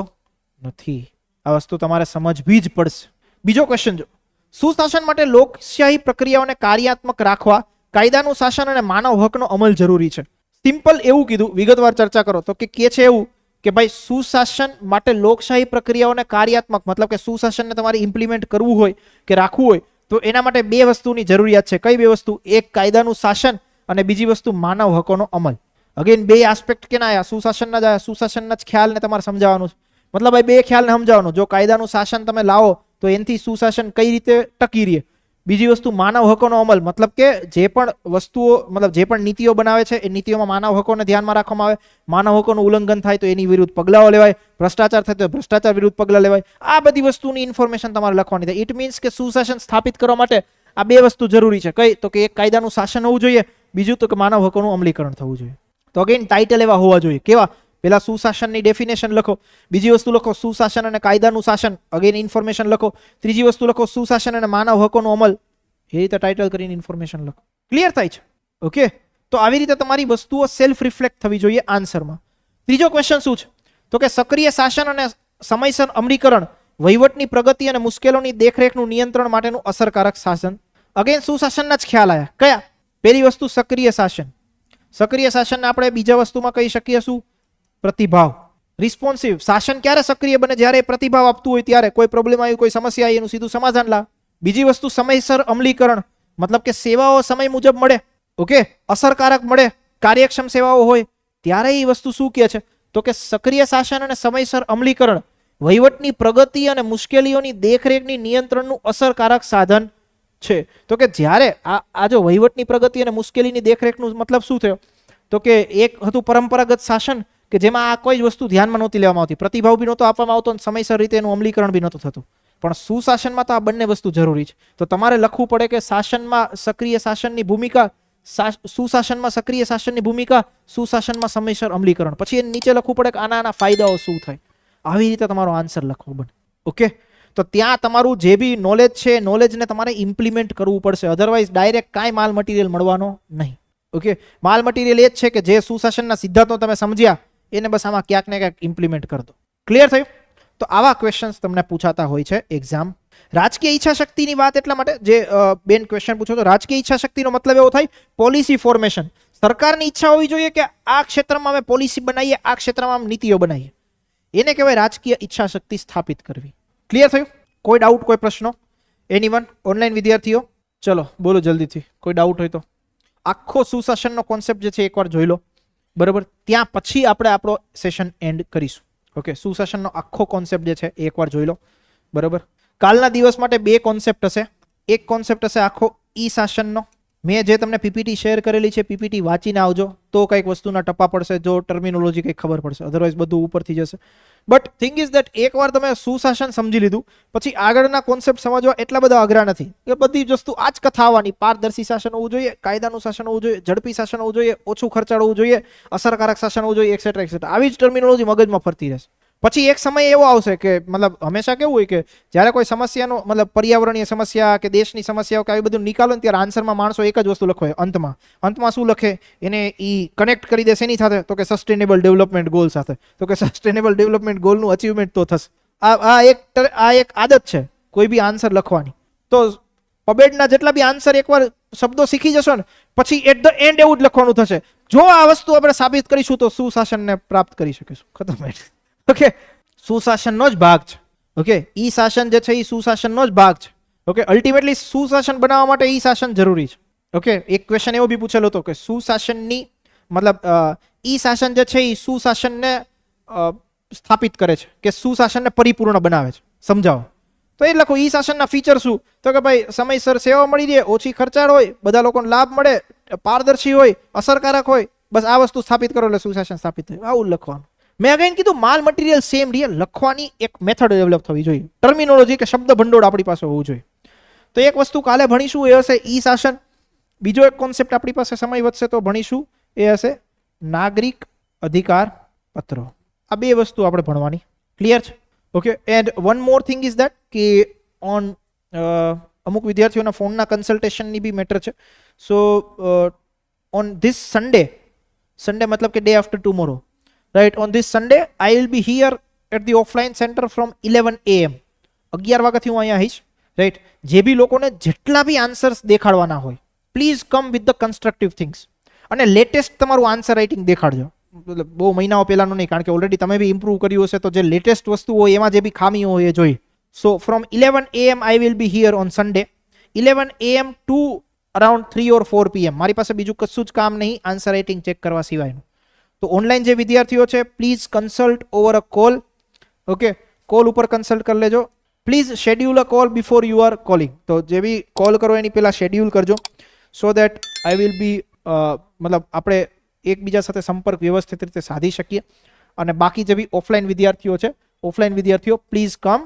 નથી. આ વસ્તુ તમારે સમજવી જ પડશે. બીજો ક્વેશ્ચન જો, સુશાસન માટે લોકશાહી પ્રક્રિયાઓને કાર્યાત્મક રાખવા કાયદાનું શાસન અને માનવ હકનો અમલ જરૂરી છે. સિમ્પલ એવું કીધું, વિગતવાર ચર્ચા કરો તો કે છે એવું કે ભાઈ સુશાસન માટે લોકશાહી પ્રક્રિયાઓને કાર્યાત્મક, મતલબ કે સુશાસનને તમારે ઇમ્પ્લિમેન્ટ કરવું હોય કે રાખવું હોય તો એના માટે 2 વસ્તુની જરૂરિયાત છે. કઈ 2 વસ્તુ? એક કાયદાનું શાસન અને બીજી વસ્તુ માનવ હકોનો અમલ. અગેન 2 આસ્પેક્ટ કેના આયા? સુશાસનના જ આયા. સુશાસનના જ ખ્યાલને તમારે સમજાવવાનું છે. મતલબ ભાઈ 2 ખ્યાલને સમજાવવાનું. જો કાયદાનું શાસન તમે લાવો તો એનાથી સુશાસન કઈ રીતે ટકી રહે. બીજી વસ્તુ માનવ હકોનો અમલ, મતલબ કે જે પણ વસ્તુઓ મતલબ જે પણ નીતિઓ બનાવે છે એ નીતિઓમાં માનવ હકોને ધ્યાનમાં રાખવામાં આવે. માનવ હકોનું ઉલ્લંઘન થાય તો એની વિરુદ્ધ પગલાઓ લેવાય, ભ્રષ્ટાચાર થાય તો ભ્રષ્ટાચાર વિરુદ્ધ પગલાં લેવાય. આ બધી વસ્તુની ઇન્ફોર્મેશન તમારે લખવાની થાય. ઇટ મીન્સ કે સુશાસન સ્થાપિત કરવા માટે આ 2 વસ્તુ જરૂરી છે. કઈ? તો કે એક કાયદાનું શાસન હોવું જોઈએ, બીજું તો કે માનવ હકોનું અમલીકરણ થવું જોઈએ. તો અગેન ટાઇટલ એવા હોવા જોઈએ. કેવા? પહેલા સુશાસનની ડેફિનેશન લખો, બીજી વસ્તુ લખો સુશાસન અને કાયદાનું શાસન, અગેન ઇન્ફોર્મેશન લખો, ત્રીજી વસ્તુ લખો સુશાસન અને માનવ હકોનો અમલ. એ રીતે ટાઇટલ કરીને ઇન્ફોર્મેશન લખો. ક્લિયર થાય છે? ઓકે, તો આવી રીતે તમારી વસ્તુઓ સેલ્ફ રિફ્લેક્ટ થવી જોઈએ આન્સરમાં. ત્રીજો ક્વેશ્ચન શું છે, તો કે સક્રિય શાસન અને સમયસર અમલીકરણ વહીવટની પ્રગતિ અને મુશ્કેલોની દેખરેખનું નિયંત્રણ માટેનું અસરકારક શાસન. અગેન સુશાસનના જ ખ્યાલ આવ્યા. કયા? પહેલી વસ્તુ સક્રિય શાસન. સક્રિય શાસનને આપણે બીજા વસ્તુમાં કહી શકીએ શું? પ્રતિભાવ. રિસ્પોન્સિવ શાસન ક્યારે સક્રિય બને? જ્યારે પ્રતિભાવ આપતું હોય ત્યારે. કોઈ પ્રોબ્લેમ આવી, કોઈ સમસ્યા આવી, એનું સીધું સમાધાન લાવ. બીજી વસ્તુ સમયસર અમલીકરણ, મતલબ કે સેવાઓ સમય મુજબ મળે. ઓકે, અસરકારક મળે, કાર્યક્ષમ સેવાઓ હોય ત્યારે એ વસ્તુ શું કહે છે, તો કે સક્રિય શાસન અને સમયસર અમલીકરણ વહીવટની પ્રગતિ અને મુશ્કેલીઓની દેખરેખની નિયંત્રણનું અસરકારક સાધન છે. તો કે જ્યારે આ જો વહીવટની પ્રગતિ અને મુશ્કેલીની દેખરેખનું મતલબ શું થયો, તો કે એક હતું પરંપરાગત શાસન કે જેમાં આ કોઈ જ વસ્તુ ધ્યાનમાં નહોતી લેવામાં આવતી, પ્રતિભાવ બી નહોતો આપવામાં આવતો અને સમયસર રીતે એનું અમલીકરણ બી નહોતું થતું. પણ સુશાસનમાં તો આ બંને વસ્તુ જરૂરી છે. તો તમારે લખવું પડે કે શાસનમાં સક્રિય શાસનની ભૂમિકા, સુશાસનમાં સક્રિય શાસનની ભૂમિકા, સુશાસનમાં સમયસર અમલીકરણ. પછી એ નીચે લખવું પડે કે આના આના ફાયદાઓ શું થાય. આવી રીતે તમારો આન્સર લખવો બને. ઓકે, તો ત્યાં તમારું જે બી નોલેજ છે નોલેજને તમારે ઇમ્પ્લિમેન્ટ કરવું પડશે, અધરવાઇઝ ડાયરેક્ટ કાંઈ માલ મટીરિયલ મળવાનો નહીં. ઓકે, માલ મટીરિયલ એ જ છે કે જે સુશાસનના સિદ્ધાંતો તમે સમજ્યા એને બસ આમાં ક્યાંક ને ક્યાંક ઇમ્પ્લિમેન્ટ કરી દો. ક્લિયર થયું? તો આવા ક્વેશ્ચન્સ તમને પૂછાતા હોય છે એક્ઝામ. રાજકીય ઈચ્છા શક્તિની વાત એટલા માટે જે બેન ક્વેશ્ચન પૂછો તો રાજકીય ઈચ્છા શક્તિનો મતલબ એવો થાય પોલિસી ફોર્મેશન. સરકારની ઈચ્છા હોવી જોઈએ કે આ ક્ષેત્રમાં અમે પોલિસી બનાવીએ, આ ક્ષેત્રમાં અમે નીતિઓ બનાવીએ. એને કહેવાય રાજકીય ઈચ્છા શક્તિ સ્થાપિત કરવી. ક્લિયર થયું? કોઈ ડાઉટ, કોઈ પ્રશ્નો? એનીવન? ઓનલાઈન વિદ્યાર્થીઓ ચલો બોલો જલ્દીથી, કોઈ ડાઉટ હોય તો. આખો સુશાસનનો કોન્સેપ્ટ જે છે એકવાર જોઈ લો, બરાબર? ત્યાં પછી આપણે આપણો સેશન એન્ડ કરીશું. ઓકે, સુશાસનનો આખો કોન્સેપ્ટ જે છે એ એકવાર જોઈ લો, બરાબર? કાલના દિવસ માટે બે કોન્સેપ્ટ હશે. એક કોન્સેપ્ટ હશે આખો ઈ શાસનનો. મેં જે તમને પીપીટી શેર કરેલી છે, પીપીટી વાંચીને આવજો તો કંઈક વસ્તુના ટપ્પા પડશે, જો ટર્મિનોલોજી કંઈક ખબર પડશે, અધરવાઇઝ બધું ઉપરથી જશે. બટ થિંગ ઇઝ દેટ એકવાર તમે સુશાસન સમજી લીધું પછી આગળના કોન્સેપ્ટ સમજવા એટલા બધા અઘરા નથી. એ બધી જ વસ્તુ આ જ કથા આવવાની. પારદર્શી શાસન હોવું જોઈએ, કાયદાનું શાસન હોવું જોઈએ, ઝડપી શાસન હોવું જોઈએ, ઓછું ખર્ચાળ હોવું જોઈએ, અસરકારક શાસન હોવું જોઈએ, એક્સેટ્રા એક્સેટ્રા. આવી જ ટર્મિનોલોજી મગજમાં ફરતી રહેશે. પછી એક સમય એવો આવશે કે મતલબ હંમેશા કેવું હોય કે જ્યારે કોઈ સમસ્યાનો મતલબ પર્યાવરણીય સમસ્યા કે દેશની સમસ્યાઓ કે આવી બધું નિકાલો ને ત્યારે આન્સરમાં માણસો એક જ વસ્તુ લખે અંતમાં શું લખે એને ઈ કનેક્ટ કરી દેશે એની સાથે તો કે સસ્ટેનેબલ ડેવલપમેન્ટ ગોલ સાથે, તો કે સસ્ટેનેબલ ડેવલપમેન્ટ ગોલનું અચીવમેન્ટ તો થશે. આ એક આદત છે કોઈ બી આન્સર લખવાની. તો પબેડના જેટલા બી આન્સર એકવાર શબ્દો શીખી જશો ને પછી એટ ધ એન્ડ એવું જ લખવાનું થશે, જો આ વસ્તુ આપણે સાબિત કરીશું તો સુશાસનને પ્રાપ્ત કરી શકીશું. ખતમ. ઓકે, સુશાસનનો જ ભાગ છે. ઓકે, ઈ શાસન જે છે એ સુશાસનનો જ ભાગ છે. ઓકે, અલ્ટિમેટલી સુશાસન બનાવવા માટે ઈ શાસન જરૂરી છે. ઓકે, એક ક્વેશ્ચન એવો બી પૂછેલો હતો કે સુશાસનની મતલબ ઈ શાસન જે છે એ સુશાસનને સ્થાપિત કરે છે કે સુશાસનને પરિપૂર્ણ બનાવે છે, સમજાવો. તો એ લખો ઈ શાસનના ફીચર શું, તો કે ભાઈ સમયસર સેવા મળી રહે, ઓછી ખર્ચાળ હોય, બધા લોકોને લાભ મળે, પારદર્શી હોય, અસરકારક હોય. બસ આ વસ્તુ સ્થાપિત કરો એટલે સુશાસન સ્થાપિત થાય. આવું લખવાનું. મેં અગેન કીધું માલ મટીરિયલ સેમ રીએ, લખવાની એક મેથડ ડેવલપ થવી જોઈએ, ટર્મિનોલોજી કે શબ્દ ભંડોળ આપણી પાસે હોવું જોઈએ. તો એક વસ્તુ કાલે ભણીશું એ હશે ઈ શાસન. બીજો એક કોન્સેપ્ટ આપણી પાસે સમય વધશે તો ભણીશું એ હશે નાગરિક અધિકાર પત્રો. આ બે વસ્તુ આપણે ભણવાની. ક્લિયર છે? Okay, and one more thing is that કે ઓન અમુક વિદ્યાર્થીઓના ફોનના કન્સલ્ટેશનની બી મેટર છે. સો ઓન ધીસ સન્ડે મતલબ કે day after tomorrow, right, on this Sunday I will be here at the offline center from 11 am. 11 વાગ્યાથી હું અહીંયા આવીશ. રાઈટ, જે બી લોકોને જેટલા બી આન્સર્સ દેખાડવાના હોય please come with the constructive things અને લેટેસ્ટ તમારું આન્સર રાઇટિંગ દેખાડજો. મતલબ બહુ મહિનાઓ પહેલાનું નહીં, કારણ કે ઓલરેડી તમે બી ઇમ્પ્રૂવ કર્યું હશે તો જે લેટેસ્ટ વસ્તુ હોય એમાં જે બી ખામીઓ હોય એ જોઈ. સો from 11 am I will be here on Sunday 11 am to around 3 or 4 pm. મારી પાસે બીજું કશું જ કામ નહીં આન્સર રાઇટિંગ ચેક કરવા સિવાયનું. તો ઓનલાઈન જે વિદ્યાર્થીઓ છે please consult over a call. Okay, call ઉપર કન્સલ્ટ કરી લેજો. Please schedule a call before you are calling. તો જે બી કોલ કરો એની પહેલા શેડ્યુલ કરજો સો દેટ આઈ વિલ બી મતલબ આપણે એકબીજા સાથે સંપર્ક વ્યવસ્થિત રીતે સાધી શકીએ. અને બાકી જે બી ઓફલાઈન વિદ્યાર્થીઓ છે, ઓફલાઈન વિદ્યાર્થીઓ please come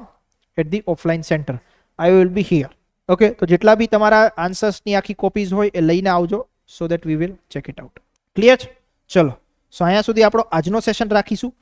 at the offline centre. I will be here. Okay, તો જેટલા બી તમારા આન્સર્સની આખી કોપીઝ હોય એ લઈને આવજો so that we will check it out. Clear છે? ચલો, સો અહીંયા સુધી આપણો આજનો સેશન રાખીશું.